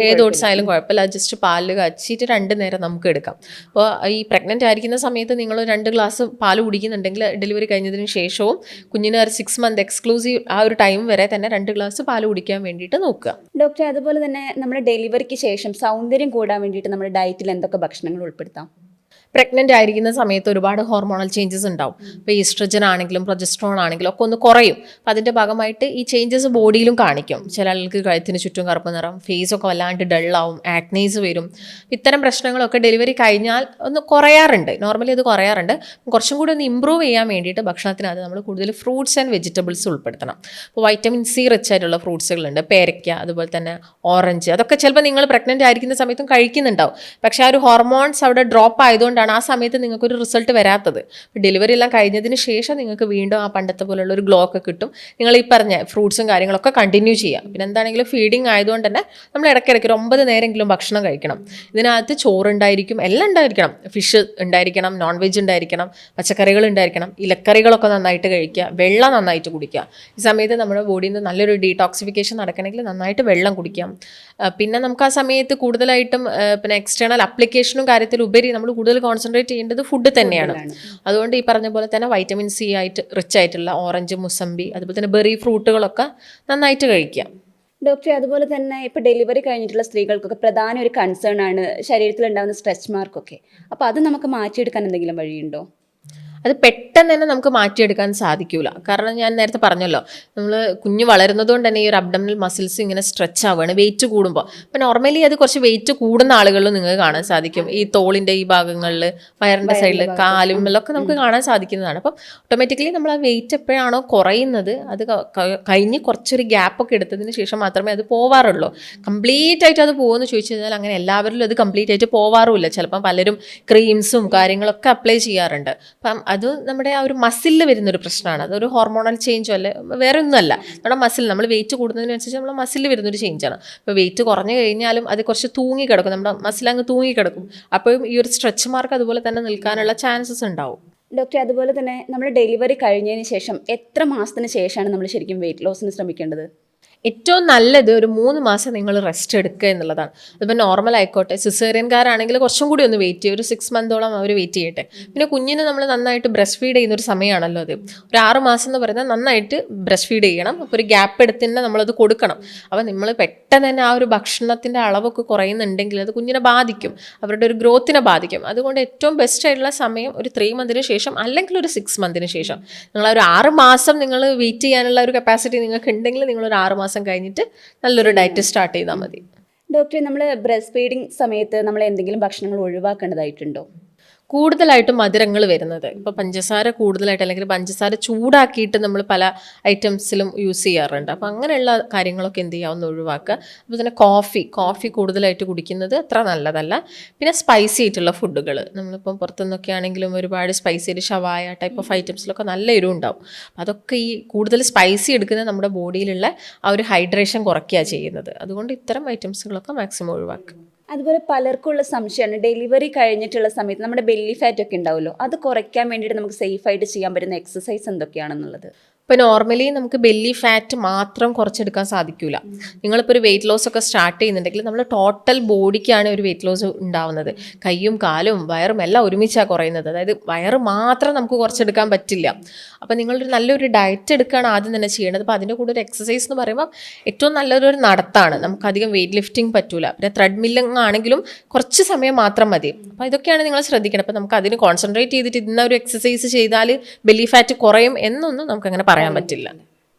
ഏത് ഓട്സ് ആയാലും കുഴപ്പമില്ല, ജസ്റ്റ് പാലിൽ കാച്ചിട്ട് 2 നേരം നമുക്ക് എടുക്കാം. അപ്പോൾ ഈ പ്രഗ്നൻ്റ് ആയിരിക്കുന്ന സമയത്ത് നിങ്ങൾ 2 ഗ്ലാസ് പാൽ കുടിക്കുന്നുണ്ടെങ്കിൽ ഡെലിവറി കഴിഞ്ഞതിന് ശേഷവും കുഞ്ഞിന് ഒരു 6 മന്ത് എക്സ്ക്ലൂസീവ് ആ ഒരു ടൈം വരെ തന്നെ 2 ഗ്ലാസ് പാൽ കുടിക്കാൻ വേണ്ടിയിട്ട് നോക്കുക. ഡോക്ടർ, അതുപോലെ തന്നെ നമ്മുടെ ഡെലിവറിക്ക് ശേഷം സൗന്ദര്യം കൂടാൻ വേണ്ടിയിട്ട് നമ്മുടെ ഡയറ്റിൽ എന്തൊക്കെ ഭക്ഷണങ്ങൾ ഉൾപ്പെടുത്താം? പ്രഗ്നൻ്റ് ആയിരിക്കുന്ന സമയത്ത് ഒരുപാട് ഹോർമോണൽ ചേഞ്ചസ് ഉണ്ടാവും. ഇപ്പോൾ ഈസ്ട്രജൻ ആണെങ്കിലും പ്രൊജസ്ട്രോൺ ആണെങ്കിലും ഒക്കെ ഒന്ന് കുറയും. അപ്പോൾ അതിൻ്റെ ഭാഗമായിട്ട് ഈ ചേഞ്ചസ് ബോഡിയിലും കാണിക്കും. ചില ആൾക്ക് കഴുത്തിന് ചുറ്റും കറുപ്പ് നിറം, ഫേസൊക്കെ വല്ലാണ്ട് ഡള്ളാവും, ആക്നീസ് വരും. ഇത്തരം പ്രശ്നങ്ങളൊക്കെ ഡെലിവറി കഴിഞ്ഞാൽ ഒന്ന് കുറയാറുണ്ട്. നോർമലി അത് കുറയാറുണ്ട്. കുറച്ചും കൂടി ഒന്ന് ഇമ്പ്രൂവ് ചെയ്യാൻ വേണ്ടിയിട്ട് ഭക്ഷണത്തിനകത്ത് നമ്മൾ കൂടുതൽ ഫ്രൂട്ട്സ് ആൻഡ് വെജിറ്റബിൾസ് ഉൾപ്പെടുത്തണം. ഇപ്പോൾ വൈറ്റമിൻ സി റിച്ച് ആയിട്ടുള്ള ഫ്രൂട്ട്സുകളുണ്ട്, പേരയ്ക്ക, അതുപോലെ തന്നെ ഓറഞ്ച്. അതൊക്കെ ചിലപ്പോൾ നിങ്ങൾ പ്രഗ്നൻ്റ് ആയിരിക്കുന്ന സമയത്തും കഴിക്കുന്നുണ്ടാവും. പക്ഷേ ആ ഒരു ഹോർമോൺസ് അവിടെ ഡ്രോപ്പ് ആയതുകൊണ്ടാണ് ആ സമയത്ത് നിങ്ങൾക്കൊരു റിസൾട്ട് വരാത്തത്. ഡെലിവറി എല്ലാം കഴിഞ്ഞതിന് ശേഷം നിങ്ങൾക്ക് വീണ്ടും ആ പണ്ടത്തെ പോലുള്ള ഒരു ഗ്ലോ ഒക്കെ കിട്ടും. നിങ്ങൾ ഈ പറഞ്ഞ ഫ്രൂട്ട്സും കാര്യങ്ങളൊക്കെ കണ്ടിന്യൂ ചെയ്യാം. പിന്നെ എന്താണെങ്കിലും ഫീഡിങ് ആയതുകൊണ്ട് തന്നെ നമ്മൾ ഇടയ്ക്കിടയ്ക്ക് 9 നേരമെങ്കിലും ഭക്ഷണം കഴിക്കണം. ഇതിനകത്ത് ചോറുണ്ടായിരിക്കും, എല്ലാം ഉണ്ടായിരിക്കണം. ഫിഷ് ഉണ്ടായിരിക്കണം, നോൺ വെജ് ഉണ്ടായിരിക്കണം, പച്ചക്കറികൾ ഉണ്ടായിരിക്കണം, ഇലക്കറികളൊക്കെ നന്നായിട്ട് കഴിക്കുക, വെള്ളം നന്നായിട്ട് കുടിക്കുക. ഈ സമയത്ത് നമ്മുടെ ബോഡിയിൽ നിന്ന് നല്ലൊരു ഡീടോക്സിഫിക്കേഷൻ നടക്കണമെങ്കിൽ നന്നായിട്ട് വെള്ളം കുടിക്കാം. പിന്നെ നമുക്ക് ആ സമയത്ത് കൂടുതലായിട്ടും പിന്നെ എക്സ്റ്റേണൽ അപ്ലിക്കേഷനും കാര്യത്തിലുപരി നമ്മൾ കൂടുതൽ കോൺസെൻട്രേറ്റ് ചെയ്യേണ്ടത് ഫുഡ് തന്നെയാണ്. അതുകൊണ്ട് ഈ പറഞ്ഞ പോലെ തന്നെ വൈറ്റമിൻ സി ആയിട്ട് റിച്ച് ആയിട്ടുള്ള ഓറഞ്ച്, മുസമ്പി, അതുപോലെ തന്നെ ബെറി ഫ്രൂട്ടുകളൊക്കെ നന്നായിട്ട് കഴിക്കാം. ഡോക്ടർ, അതുപോലെ തന്നെ ഇപ്പോൾ ഡെലിവറി കഴിഞ്ഞിട്ടുള്ള സ്ത്രീകൾക്കൊക്കെ പ്രധാന ഒരു കൺസേൺ ആണ് ശരീരത്തിലുണ്ടാകുന്ന സ്ട്രെച്ച് മാർക്കൊക്കെ. അപ്പോൾ അത് നമുക്ക് മാറ്റിയെടുക്കാൻ എന്തെങ്കിലും വഴിയുണ്ടോ? അത് പെട്ടെന്ന് തന്നെ നമുക്ക് മാറ്റിയെടുക്കാൻ സാധിക്കില്ല. കാരണം ഞാൻ നേരത്തെ പറഞ്ഞല്ലോ, നമ്മൾ കുഞ്ഞ് വളരുന്നത് കൊണ്ട് തന്നെ ഈ ഒരു അബ്ഡമിനൽ മസിൽസ് ഇങ്ങനെ സ്ട്രെച്ച് ആവുകയാണ് വെയിറ്റ് കൂടുമ്പോൾ. അപ്പോൾ നോർമലി അത് കുറച്ച് വെയിറ്റ് കൂടുന്ന ആളുകളിൽ നിങ്ങൾക്ക് കാണാൻ സാധിക്കും. ഈ തോളിൻ്റെ ഈ ഭാഗങ്ങളിൽ, വയറിൻ്റെ സൈഡിൽ, കാലുകളിലൊക്കെ നമുക്ക് കാണാൻ സാധിക്കുന്നതാണ്. അപ്പം ഓട്ടോമാറ്റിക്കലി നമ്മൾ ആ വെയിറ്റ് എപ്പോഴാണോ കുറയുന്നത് അത് കഴിഞ്ഞ് കുറച്ചൊരു ഗ്യാപ്പൊക്കെ എടുത്തതിന് ശേഷം മാത്രമേ അത് പോവാറുള്ളൂ. കംപ്ലീറ്റ് ആയിട്ട് അത് പോകുമെന്ന് ചോദിച്ചു കഴിഞ്ഞാൽ അങ്ങനെ എല്ലാവരിലും അത് കംപ്ലീറ്റ് ആയിട്ട് പോവാറുമില്ല. ചിലപ്പം പലരും ക്രീംസും കാര്യങ്ങളൊക്കെ അപ്ലൈ ചെയ്യാറുണ്ട്. അപ്പം അത് നമ്മുടെ ആ ഒരു മസിലിൽ വരുന്നൊരു പ്രശ്നമാണ്. അതൊരു ഹോർമോണൽ ചേഞ്ചോ അല്ല, വേറെ ഒന്നുമല്ല. നമ്മുടെ മസിൽ, നമ്മൾ വെയിറ്റ് കൂടുന്നതിനനുസരിച്ച് നമ്മുടെ മസിലിൽ വരുന്നൊരു ചേഞ്ചാണ്. ഇപ്പോൾ വെയിറ്റ് കുറഞ്ഞു കഴിഞ്ഞാലും അത് കുറച്ച് തൂങ്ങിക്കിടക്കും, നമ്മുടെ മസിൽ അങ്ങ് തൂങ്ങിക്കിടക്കും. അപ്പോഴും ഈ ഒരു സ്ട്രെച്ച് മാർക്ക് അതുപോലെ തന്നെ നിൽക്കാനുള്ള ചാൻസസ് ഉണ്ടാവും. ഡോക്ടർ, അതുപോലെ തന്നെ നമ്മൾ ഡെലിവറി കഴിഞ്ഞതിന് ശേഷം എത്ര മാസത്തിന് ശേഷമാണ് നമ്മൾ ശരിക്കും വെയിറ്റ് ലോസിന് ശ്രമിക്കേണ്ടത്? ഏറ്റവും നല്ലത് ഒരു 3 മാസം നിങ്ങൾ റെസ്റ്റ് എടുക്കുക എന്നുള്ളതാണ്. അതിപ്പോൾ നോർമൽ ആയിക്കോട്ടെ, സിസേറിയൻകാരാണെങ്കിൽ കുറച്ചും കൂടി ഒന്ന് വെയിറ്റ് ചെയ്യും, ഒരു 6 മന്തോളം അവർ വെയിറ്റ് ചെയ്യട്ടെ. പിന്നെ കുഞ്ഞിന് നമ്മൾ നന്നായിട്ട് ബ്രസ്റ്റ് ഫീഡ് ചെയ്യുന്ന ഒരു സമയമാണല്ലോ അത്. ഒരു 6 മാസം എന്ന് പറയുന്നത് നന്നായിട്ട് ബ്രസ്റ്റ് ഫീഡ് ചെയ്യണം. അപ്പോൾ ഒരു ഗ്യാപ്പ് എടുത്ത് തന്നെ നമ്മളത് കൊടുക്കണം. അപ്പോൾ നമ്മൾ പെട്ടെന്ന് തന്നെ ആ ഒരു ഭക്ഷണത്തിൻ്റെ അളവൊക്കെ കുറയുന്നുണ്ടെങ്കിൽ അത് കുഞ്ഞിനെ ബാധിക്കും, അവരുടെ ഒരു ഗ്രോത്തിനെ ബാധിക്കും. അതുകൊണ്ട് ഏറ്റവും ബെസ്റ്റ് ആയിട്ടുള്ള സമയം ഒരു 3 മന്തിന് ശേഷം അല്ലെങ്കിൽ ഒരു 6 മന്തിന് ശേഷം. നിങ്ങൾ ഒരു 6 മാസം നിങ്ങൾ വെയിറ്റ് ചെയ്യാനുള്ള ഒരു കപ്പാസിറ്റി നിങ്ങൾക്ക് ഉണ്ടെങ്കിൽ നിങ്ങൾ ഒരു 6 മാസം കഴിഞ്ഞിട്ട് നല്ലൊരു ഡയറ്റ് സ്റ്റാർട്ട് ചെയ്താൽ മതി. ഡോക്ടറെ, നമ്മൾ ബ്രസ്റ്റ് ഫീഡിങ് സമയത്ത് നമ്മൾ എന്തെങ്കിലും ഭക്ഷണങ്ങൾ ഒഴിവാക്കേണ്ടതായിട്ടുണ്ടോ? കൂടുതലായിട്ടും മധുരങ്ങൾ വരുന്നത്, ഇപ്പോൾ പഞ്ചസാര കൂടുതലായിട്ട് അല്ലെങ്കിൽ പഞ്ചസാര ചൂടാക്കിയിട്ട് നമ്മൾ പല ഐറ്റംസിലും യൂസ് ചെയ്യാറുണ്ട്. അപ്പോൾ അങ്ങനെയുള്ള കാര്യങ്ങളൊക്കെ എന്ത് ചെയ്യാവുന്ന ഒഴിവാക്കുക. അപ്പോൾ തന്നെ കോഫി കൂടുതലായിട്ട് കുടിക്കുന്നത് അത്ര നല്ലതല്ല. പിന്നെ സ്പൈസി ആയിട്ടുള്ള ഫുഡുകൾ, നമ്മളിപ്പം പുറത്തുനിന്നൊക്കെ ആണെങ്കിലും ഒരുപാട് സ്പൈസി ആയിട്ട് ഷവായ ടൈപ്പ് ഓഫ് ഐറ്റംസിലൊക്കെ നല്ല എരിവ് ഉണ്ടാവും. അതൊക്കെ ഈ കൂടുതൽ സ്പൈസി എടുക്കുന്നത് നമ്മുടെ ബോഡിയിലുള്ള ആ ഒരു ഹൈഡ്രേഷൻ കുറയ്ക്കുകയാണ് ചെയ്യുന്നത്. അതുകൊണ്ട് ഇത്തരം ഐറ്റംസുകളൊക്കെ മാക്സിമം ഒഴിവാക്കുക. അതുപോലെ പലർക്കുള്ള സംശയമാണ്, ഡെലിവറി കഴിഞ്ഞിട്ടുള്ള സമയത്ത് നമ്മുടെ ബെല്ലി ഫാറ്റ് ഒക്കെ ഉണ്ടാവുമല്ലോ, അത് കുറയ്ക്കാൻ വേണ്ടിയിട്ട് നമുക്ക് സേഫായിട്ട് ചെയ്യാൻ പറ്റുന്ന എക്സസൈസ് എന്തൊക്കെയാണെന്നുള്ളത്. ഇപ്പോൾ നോർമലി നമുക്ക് ബെല്ലി ഫാറ്റ് മാത്രം കുറച്ചെടുക്കാൻ സാധിക്കില്ല. നിങ്ങളിപ്പോൾ ഒരു വെയിറ്റ് ലോസ് ഒക്കെ സ്റ്റാർട്ട് ചെയ്യുന്നുണ്ടെങ്കിൽ നമ്മൾ ടോട്ടൽ ബോഡിക്കാണ് ഒരു വെയിറ്റ് ലോസ് ഉണ്ടാവുന്നത്. കൈയും കാലും വയറും എല്ലാം ഒരുമിച്ചാണ് കുറയുന്നത്. അതായത് വയറ് മാത്രം നമുക്ക് കുറച്ചെടുക്കാൻ പറ്റില്ല. അപ്പോൾ നിങ്ങളൊരു നല്ലൊരു ഡയറ്റ് എടുക്കുകയാണ് ആദ്യം തന്നെ ചെയ്യേണ്ടത്. അപ്പോൾ അതിൻ്റെ കൂടെ ഒരു എക്സസൈസ് എന്ന് പറയുമ്പോൾ ഏറ്റവും നല്ലൊരു നടത്താണ്. നമുക്കധികം വെയിറ്റ് ലിഫ്റ്റിംഗ് പറ്റൂല. പിന്നെ ത്രെഡ് മില്ലിംഗ് ആണെങ്കിലും കുറച്ച് സമയം മാത്രം മതി. അപ്പോൾ ഇതൊക്കെയാണ് നിങ്ങൾ ശ്രദ്ധിക്കണം. അപ്പോൾ നമുക്ക് അതിന് കോൺസെൻട്രേറ്റ് ചെയ്തിട്ട് ഇന്ന ഒരു എക്സസൈസ് ചെയ്താൽ ബെല്ലി ഫാറ്റ് കുറയും എന്നൊന്നും നമുക്കങ്ങനെ പറയാൻ പറ്റില്ല.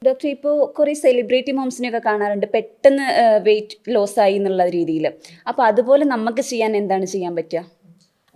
ഡോക്ടർ, ഇപ്പോൾ കുറേ സെലിബ്രിറ്റി മോംസിനെയൊക്കെ കാണാറുണ്ട് പെട്ടെന്ന് വെയിറ്റ് ലോസ് ആയി എന്നുള്ള രീതിയിൽ. അപ്പോൾ അതുപോലെ നമുക്ക് എന്താണ് ചെയ്യാൻ പറ്റുക?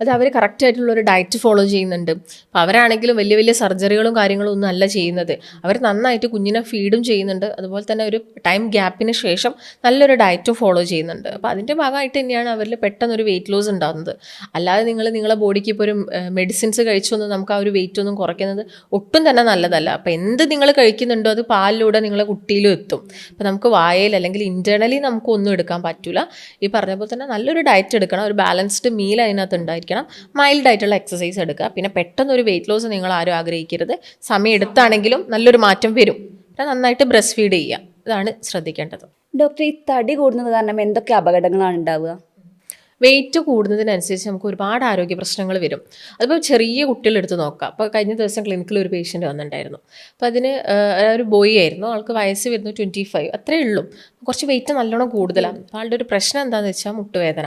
അത് അവർ കറക്റ്റായിട്ടുള്ളൊരു ഡയറ്റ് ഫോളോ ചെയ്യുന്നുണ്ട്. അപ്പോൾ അവരാണെങ്കിലും വലിയ വലിയ സർജറികളും കാര്യങ്ങളും ഒന്നും അല്ല ചെയ്യുന്നത്. അവർ നന്നായിട്ട് കുഞ്ഞിനെ ഫീഡും ചെയ്യുന്നുണ്ട്. അതുപോലെ തന്നെ ഒരു ടൈം ഗ്യാപ്പിന് ശേഷം നല്ലൊരു ഡയറ്റും ഫോളോ ചെയ്യുന്നുണ്ട്. അപ്പോൾ അതിൻ്റെ ഭാഗമായിട്ട് തന്നെയാണ് അവരിൽ പെട്ടെന്നൊരു വെയിറ്റ് ലോസ് ഉണ്ടാകുന്നത്. അല്ലാതെ നിങ്ങളെ ബോഡിക്ക് ഇപ്പോൾ ഒരു മെഡിസിൻസ് കഴിച്ചൊന്നും നമുക്ക് ആ ഒരു വെയിറ്റ് ഒന്നും കുറയ്ക്കുന്നത് ഒട്ടും തന്നെ നല്ലതല്ല. അപ്പോൾ എന്ത് നിങ്ങൾ കഴിക്കുന്നുണ്ടോ അത് പാലിലൂടെ നിങ്ങളെ കുട്ടിയിലും എത്തും. അപ്പോൾ നമുക്ക് വായയിൽ അല്ലെങ്കിൽ ഇൻറ്റേർണലി നമുക്കൊന്നും എടുക്കാൻ പറ്റില്ല. ഈ പറഞ്ഞ പോലെ തന്നെ നല്ലൊരു ഡയറ്റ് എടുക്കണം, ഒരു ബാലൻസ്ഡ് മീൽ അതിനകത്ത് ഉണ്ടായിരിക്കണം, മൈൽഡ് ആയിട്ടുള്ള എക്സസൈസ് എടുക്കുക. പിന്നെ പെട്ടെന്നൊരു വെയിറ്റ് ലോസ് നിങ്ങൾ ആരും ആഗ്രഹിക്കരുത്. സമയം എടുത്താണെങ്കിലും നല്ലൊരു മാറ്റം വരും. പിന്നെ നന്നായിട്ട് ബ്രസ്റ്റ് ഫീഡ് ചെയ്യുക, ഇതാണ് ശ്രദ്ധിക്കേണ്ടത്. ഡോക്ടർ, ഈ തടി കൂടുന്നത് കാരണം എന്തൊക്കെ അപകടങ്ങളാണ് ഉണ്ടാവുക? വെയിറ്റ് കൂടുന്നതിനനുസരിച്ച് നമുക്ക് ഒരുപാട് ആരോഗ്യ പ്രശ്നങ്ങൾ വരും. അതിപ്പോൾ ചെറിയ കുട്ടികളെടുത്ത് നോക്കാം. അപ്പോൾ കഴിഞ്ഞ ദിവസം ക്ലിനിക്കിൽ ഒരു പേഷ്യൻ്റ് വന്നിട്ടുണ്ടായിരുന്നു. അപ്പോൾ അതിന് ഒരു ബോയ് ആയിരുന്നു, ആൾക്ക് വയസ്സ് വരുന്നു 25, അത്രയേ ഉള്ളൂ. കുറച്ച് വെയിറ്റ് നല്ലോണം കൂടുതലാണ്. അപ്പോൾ ആളുടെ ഒരു പ്രശ്നം എന്താണെന്ന് വെച്ചാൽ മുട്ടുവേദന.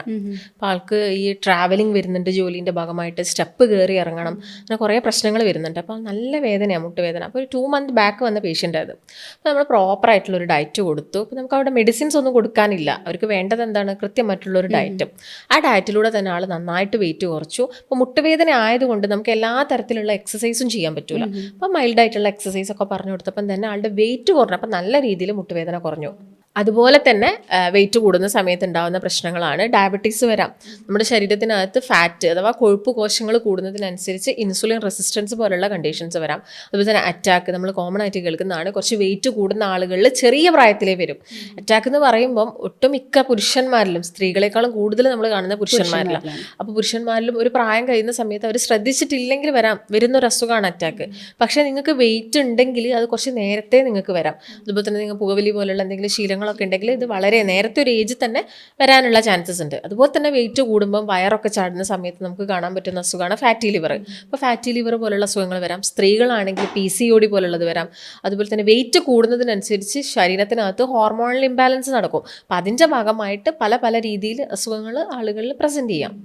അപ്പോൾ ആൾക്ക് ഈ ട്രാവലിംഗ് വരുന്നുണ്ട്, ജോലീൻ്റെ ഭാഗമായിട്ട് സ്റ്റെപ്പ് കയറി ഇറങ്ങണം, അങ്ങനെ കുറേ പ്രശ്നങ്ങൾ വരുന്നുണ്ട്. അപ്പോൾ നല്ല വേദനയാണ്, മുട്ടുവേദന. അപ്പോൾ ഒരു 2 മന്ത് ബാക്ക് വന്ന പേഷ്യൻ്റ് അത്. അപ്പോൾ നമ്മൾ പ്രോപ്പറായിട്ടുള്ളൊരു ഡയറ്റ് കൊടുത്തു. അപ്പോൾ നമുക്ക് അവിടെ മെഡിസിൻസ് ഒന്നും കൊടുക്കാനില്ല. അവർക്ക് വേണ്ടത് എന്താണ്? കൃത്യമായിട്ടുള്ളൊരു ഡയറ്റ്. ആ ഡയറ്റിലൂടെ തന്നെ ആൾ നന്നായിട്ട് വെയിറ്റ് കുറച്ചു. അപ്പോൾ മുട്ടുവേദന ആയതുകൊണ്ട് നമുക്ക് എല്ലാ തരത്തിലുള്ള എക്സസൈസും ചെയ്യാൻ പറ്റില്ല. അപ്പോൾ മൈൽഡ് ആയിട്ടുള്ള എക്സസൈസ് ഒക്കെ പറഞ്ഞു കൊടുത്തപ്പം തന്നെ ആളുടെ വെയിറ്റ് കുറഞ്ഞു. അപ്പോൾ നല്ല രീതിയിൽ മുട്ടുവേദന കുറഞ്ഞു. അതുപോലെ തന്നെ വെയിറ്റ് കൂടുന്ന സമയത്ത് ഉണ്ടാകുന്ന പ്രശ്നങ്ങളാണ് ഡയബറ്റീസ് വരാം. നമ്മുടെ ശരീരത്തിനകത്ത് ഫാറ്റ് അഥവാ കൊഴുപ്പ് കോശങ്ങൾ കൂടുന്നതിനനുസരിച്ച് ഇൻസുലിൻ റെസിസ്റ്റൻസ് പോലുള്ള കണ്ടീഷൻസ് വരാം. അതുപോലെ തന്നെ അറ്റാക്ക് നമ്മൾ കോമൺ ആയിട്ട് കേൾക്കുന്നതാണ്. കുറച്ച് വെയിറ്റ് കൂടുന്ന ആളുകളിൽ ചെറിയ പ്രായത്തിലേ വരും. അറ്റാക്ക് എന്ന് പറയുമ്പം ഒട്ടുമിക്ക പുരുഷന്മാരിലും, സ്ത്രീകളെക്കാളും കൂടുതൽ നമ്മൾ കാണുന്ന പുരുഷന്മാരിലാണ്. അപ്പോൾ പുരുഷന്മാരിലും ഒരു പ്രായം കഴിയുന്ന സമയത്ത് അവർ ശ്രദ്ധിച്ചിട്ടില്ലെങ്കിൽ വരുന്നൊരു അസുഖമാണ് അറ്റാക്ക്. പക്ഷേ നിങ്ങൾക്ക് വെയിറ്റ് ഉണ്ടെങ്കിൽ അത് കുറച്ച് നേരത്തെ നിങ്ങൾക്ക് വരാം. അതുപോലെ തന്നെ നിങ്ങൾ പുകവലി പോലുള്ള എന്തെങ്കിലും ശീലങ്ങൾ ഒക്കെ ഉണ്ടെങ്കിൽ ഇത് വളരെ നേരത്തെ ഒരു ഏജിൽ തന്നെ വരാനുള്ള ചാൻസസ് ഉണ്ട്. അതുപോലെ തന്നെ വെയിറ്റ് കൂടുമ്പം വയറൊക്കെ ചാടുന്ന സമയത്ത് നമുക്ക് കാണാൻ പറ്റുന്ന അസുഖമാണ് ഫാറ്റി ലിവർ. അപ്പോൾ ഫാറ്റി ലിവർ പോലുള്ള അസുഖങ്ങൾ വരാം. സ്ത്രീകളാണെങ്കിൽ PCOD പോലുള്ളത് വരാം. അതുപോലെ തന്നെ വെയിറ്റ് കൂടുന്നതിനനുസരിച്ച് ശരീരത്തിനകത്ത് ഹോർമോണൽ ഇംബാലൻസ് നടക്കും. അപ്പോൾ അതിൻ്റെ ഭാഗമായിട്ട് പല രീതിയിൽ അസുഖങ്ങൾ ആളുകളിൽ പ്രസൻറ്റ് ചെയ്യാം.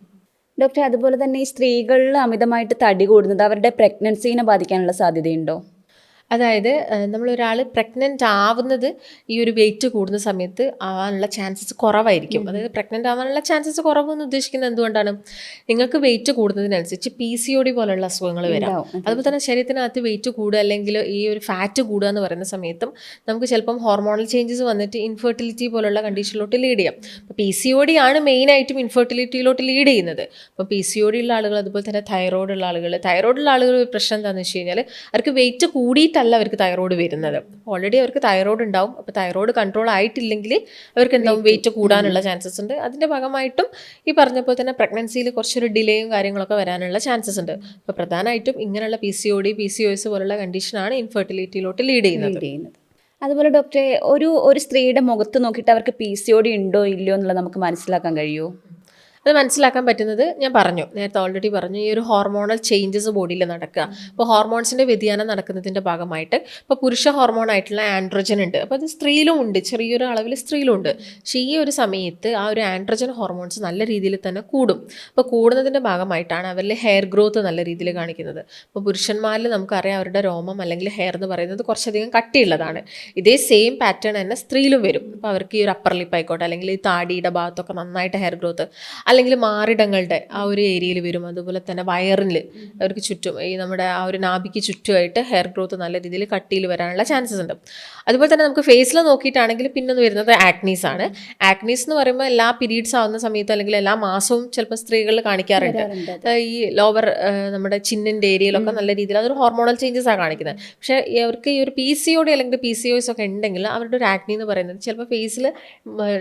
ഡോക്ടർ, അതുപോലെ തന്നെ ഈ സ്ത്രീകളിൽ അമിതമായിട്ട് തടി കൂടുന്നത് അവരുടെ പ്രഗ്നൻസീനെ ബാധിക്കാനുള്ള സാധ്യതയുണ്ടോ? അതായത് നമ്മളൊരാൾ പ്രഗ്നൻ്റ് ആവുന്നത് ഈ ഒരു വെയിറ്റ് കൂടുന്ന സമയത്ത് ആവാനുള്ള ചാൻസസ് കുറവായിരിക്കും. അതായത് പ്രഗ്നൻ്റ് ആവാനുള്ള ചാൻസസ് കുറവെന്ന് ഉദ്ദേശിക്കുന്നത് എന്തുകൊണ്ടാണ്? നിങ്ങൾക്ക് വെയിറ്റ് കൂടുന്നതിനനുസരിച്ച് PCOD പോലുള്ള അസുഖങ്ങൾ വരാം. അതുപോലെ തന്നെ ശരീരത്തിനകത്ത് വെയിറ്റ് കൂടുക അല്ലെങ്കിൽ ഈ ഒരു ഫാറ്റ് കൂടുക എന്ന് പറയുന്ന സമയത്തും നമുക്ക് ചിലപ്പം ഹോർമോണൽ ചേഞ്ചസ് വന്നിട്ട് ഇൻഫെർട്ടിലിറ്റി പോലുള്ള കണ്ടീഷനിലോട്ട് ലീഡ് ചെയ്യാം. അപ്പോൾ PCOD ആണ് മെയിനായിട്ടും ഇൻഫെർട്ടിലിറ്റിയിലോട്ട് ലീഡ് ചെയ്യുന്നത്. അപ്പോൾ PCOD ഉള്ള ആളുകൾ, അതുപോലെ തന്നെ തൈറോയ്ഡ് ഉള്ള ആളുകൾ ഒരു പ്രശ്നം എന്താണെന്ന് വെച്ച് കഴിഞ്ഞാൽ അവർക്ക് വെയിറ്റ് കൂടിയിട്ട് അല്ല അവർക്ക് തൈറോയ്ഡ് വരുന്നത്. ഓൾറെഡി അവർക്ക് തൈറോയ്ഡ് ഉണ്ടാവും. അപ്പോൾ തൈറോയ്ഡ് കൺട്രോൾ ആയിട്ടില്ലെങ്കിൽ അവർക്ക് എന്താവും? വെയിറ്റ് കൂടാനുള്ള ചാൻസസ് ഉണ്ട്. അതിൻ്റെ ഭാഗമായിട്ടും ഈ പറഞ്ഞപ്പോൾ തന്നെ പ്രഗ്നൻസിയിൽ കുറച്ചൊരു ഡിലേയും കാര്യങ്ങളൊക്കെ വരാനുള്ള ചാൻസസ് ഉണ്ട്. അപ്പോൾ പ്രധാനമായിട്ടും ഇങ്ങനെയുള്ള PCOD, PCOS പോലുള്ള കണ്ടീഷനാണ് ഇൻഫെർട്ടിലിറ്റിയിലോട്ട് ലീഡ് ചെയ്യുന്നത്. അതുപോലെ ഡോക്ടറെ ഒരു സ്ത്രീയുടെ മുഖത്ത് നോക്കിയിട്ട് അവർക്ക് PCOD ഉണ്ടോ ഇല്ലയോ എന്നുള്ളത് നമുക്ക് മനസ്സിലാക്കാൻ കഴിയുമോ? അത് മനസ്സിലാക്കാൻ പറ്റുന്നത് ഞാൻ പറഞ്ഞു, നേരത്തെ ഓൾറെഡി പറഞ്ഞു, ഈ ഒരു ഹോർമോണൽ ചേഞ്ചസ് ബോഡിയിൽ നടക്കുക. ഇപ്പോൾ ഹോർമോൺസിൻ്റെ വ്യതിയാനം നടക്കുന്നതിൻ്റെ ഭാഗമായിട്ട് ഇപ്പോൾ പുരുഷ ഹോർമോൺ ആയിട്ടുള്ള ആൻഡ്രോജൻ ഉണ്ട്. അപ്പോൾ അത് സ്ത്രീയിലും ഉണ്ട്, ചെറിയൊരു അളവിൽ സ്ത്രീയിലും ഉണ്ട്. പക്ഷേ ഈ ഒരു സമയത്ത് ആ ഒരു ആൻഡ്രോജൻ ഹോർമോൺസ് നല്ല രീതിയിൽ തന്നെ കൂടും. അപ്പോൾ കൂടുന്നതിൻ്റെ ഭാഗമായിട്ടാണ് അവരിൽ ഹെയർ ഗ്രോത്ത് നല്ല രീതിയിൽ കാണിക്കുന്നത്. ഇപ്പോൾ പുരുഷന്മാരിൽ നമുക്കറിയാം അവരുടെ രോമം അല്ലെങ്കിൽ ഹെയർ എന്ന് പറയുന്നത് കുറച്ചധികം കട്ടിയുള്ളതാണ്. ഇതേ സെയിം പാറ്റേൺ തന്നെ സ്ത്രീയിലും വരും. അപ്പോൾ അവർക്ക് ഈ ഒരു അപ്പർ ലിപ്പ് ആയിക്കോട്ടെ അല്ലെങ്കിൽ ഈ താടിയുടെ ഭാഗത്തൊക്കെ നന്നായിട്ട് ഹെയർ ഗ്രോത്ത്, അല്ലെങ്കിൽ മാറിടങ്ങളുടെ ആ ഒരു ഏരിയയിൽ വരും. അതുപോലെ തന്നെ വയറിൽ അവർക്ക് ചുറ്റും ഈ നമ്മുടെ ആ ഒരു നാഭിക്ക് ചുറ്റുമായിട്ട് ഹെയർ ഗ്രോത്ത് നല്ല രീതിയിൽ കട്ടിയിൽ വരാനുള്ള ചാൻസസ് ഉണ്ട്. അതുപോലെ തന്നെ നമുക്ക് ഫേസിൽ നോക്കിയിട്ടാണെങ്കിൽ പിന്നെ വരുന്നത് ആക്നീസ് ആണ്. ആക്നീസ് എന്ന് പറയുമ്പോൾ എല്ലാ പീരീഡ്സ് ആവുന്ന സമയത്ത് അല്ലെങ്കിൽ എല്ലാ മാസവും ചിലപ്പോൾ സ്ത്രീകളിൽ കാണിക്കാറുണ്ട്. ഈ ലോവർ നമ്മുടെ ചിന്നിൻ്റെ ഏരിയയിലൊക്കെ നല്ല രീതിയിൽ അതൊരു ഹോർമോണൽ ചേഞ്ചസ് ആണ് കാണിക്കുന്നത്. പക്ഷേ അവർക്ക് ഈ ഒരു PCOD അല്ലെങ്കിൽ PCOS ഒക്കെ ഉണ്ടെങ്കിൽ അവരുടെ ഒരു ആക്നി എന്ന് പറയുന്നത് ചിലപ്പോൾ ഫേസിൽ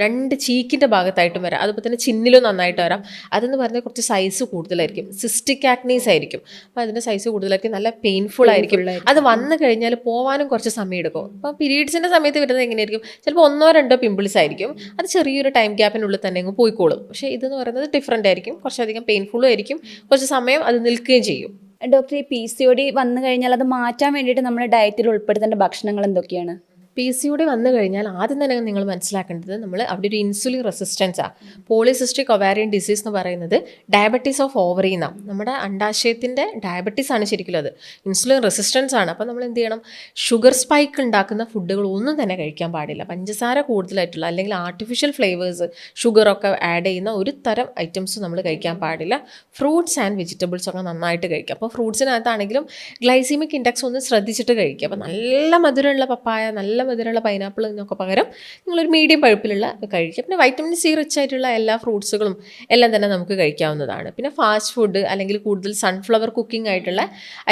2 ചീക്കിൻ്റെ ഭാഗത്തായിട്ടും വരാം. അതുപോലെ തന്നെ ചിന്നിലും നന്നായിട്ട് വരാം. അതെന്ന് പറഞ്ഞാൽ കുറച്ച് സൈസ് കൂടുതലായിരിക്കും, സിസ്റ്റിക് ആക്നീസ് ആയിരിക്കും. അപ്പോൾ അതിൻ്റെ സൈസ് കൂടുതലായിരിക്കും, നല്ല പെയിൻഫുൾ ആയിരിക്കും. അത് വന്നു കഴിഞ്ഞാൽ പോകാനും കുറച്ച് സമയം എടുക്കും. അപ്പോൾ പീരീഡ്സിൻ്റെ സമയത്ത് വരുന്നത് എങ്ങനെയായിരിക്കും, ചിലപ്പോൾ 1-2 പിമ്പിൾസ് ആയിരിക്കും. അത് ചെറിയൊരു ടൈം ഗ്യാപ്പിനുള്ളിൽ തന്നെ അങ്ങ് പോയിക്കോളും. പക്ഷേ ഇതെന്ന് പറയുന്നത് ഡിഫറെൻ്റ് ആയിരിക്കും, കുറച്ചധികം പെയിൻഫുള്ളും ആയിരിക്കും, കുറച്ച് സമയം അത് നിൽക്കുകയും ചെയ്യും. ഡോക്ടർ, ഈ PCOD വന്നു കഴിഞ്ഞാൽ അത് മാറ്റാൻ വേണ്ടിയിട്ട് നമ്മുടെ ഡയറ്റിൽ ഉൾപ്പെടുത്തേണ്ട ഭക്ഷണങ്ങൾ എന്തൊക്കെയാണ്? PCOD വന്നു കഴിഞ്ഞാൽ ആദ്യം തന്നെ നിങ്ങൾ മനസ്സിലാക്കേണ്ടത് നമ്മൾ അവിടെ ഒരു ഇൻസുലിൻ റെസിസ്റ്റൻസാണ്. പോളിസിസ്റ്റിക് ഒവാരിയൻ ഡിസീസ് എന്ന് പറയുന്നത് ഡയബറ്റീസ് ഓഫ് ഓവറി എന്നാണ്. നമ്മുടെ അണ്ടാശയത്തിൻ്റെ ഡയബറ്റീസ് ആണ് ശരിക്കും അത്. ഇൻസുലിൻ റെസിസ്റ്റൻസ് ആണ്. അപ്പോൾ നമ്മൾ എന്ത് ചെയ്യണം, ഷുഗർ സ്പൈക്ക് ഉണ്ടാക്കുന്ന ഫുഡുകൾ ഒന്നും തന്നെ കഴിക്കാൻ പാടില്ല. പഞ്ചസാര കൂടുതലായിട്ടുള്ള അല്ലെങ്കിൽ ആർട്ടിഫിഷ്യൽ ഫ്ലേവേഴ്സ്, ഷുഗറൊക്കെ ആഡ് ചെയ്യുന്ന ഒരു തരം ഐറ്റംസ് നമ്മൾ കഴിക്കാൻ പാടില്ല. ഫ്രൂട്ട്സ് ആൻഡ് വെജിറ്റബിൾസ് ഒക്കെ നന്നായിട്ട് കഴിക്കുക. അപ്പോൾ ഫ്രൂട്ട്സിനകത്താണെങ്കിലും ഗ്ലൈസീമിക് ഇൻഡെക്സ് ഒന്ന് ശ്രദ്ധിച്ചിട്ട് കഴിക്കുക. അപ്പോൾ നല്ല മധുരമുള്ള പപ്പായ, നല്ല മധുരമുള്ള പൈനാപ്പിൾ എന്നൊക്കെ പകരം നിങ്ങളൊരു മീഡിയം പഴുപ്പിലുള്ള കഴിക്കുക. പിന്നെ വൈറ്റമിൻ C റിച്ച് ആയിട്ടുള്ള എല്ലാ ഫ്രൂട്ട്സുകളും എല്ലാം തന്നെ നമുക്ക് കഴിക്കാവുന്നതാണ്. പിന്നെ ഫാസ്റ്റ് ഫുഡ് അല്ലെങ്കിൽ കൂടുതൽ സൺഫ്ലവർ കുക്കിംഗ് ആയിട്ടുള്ള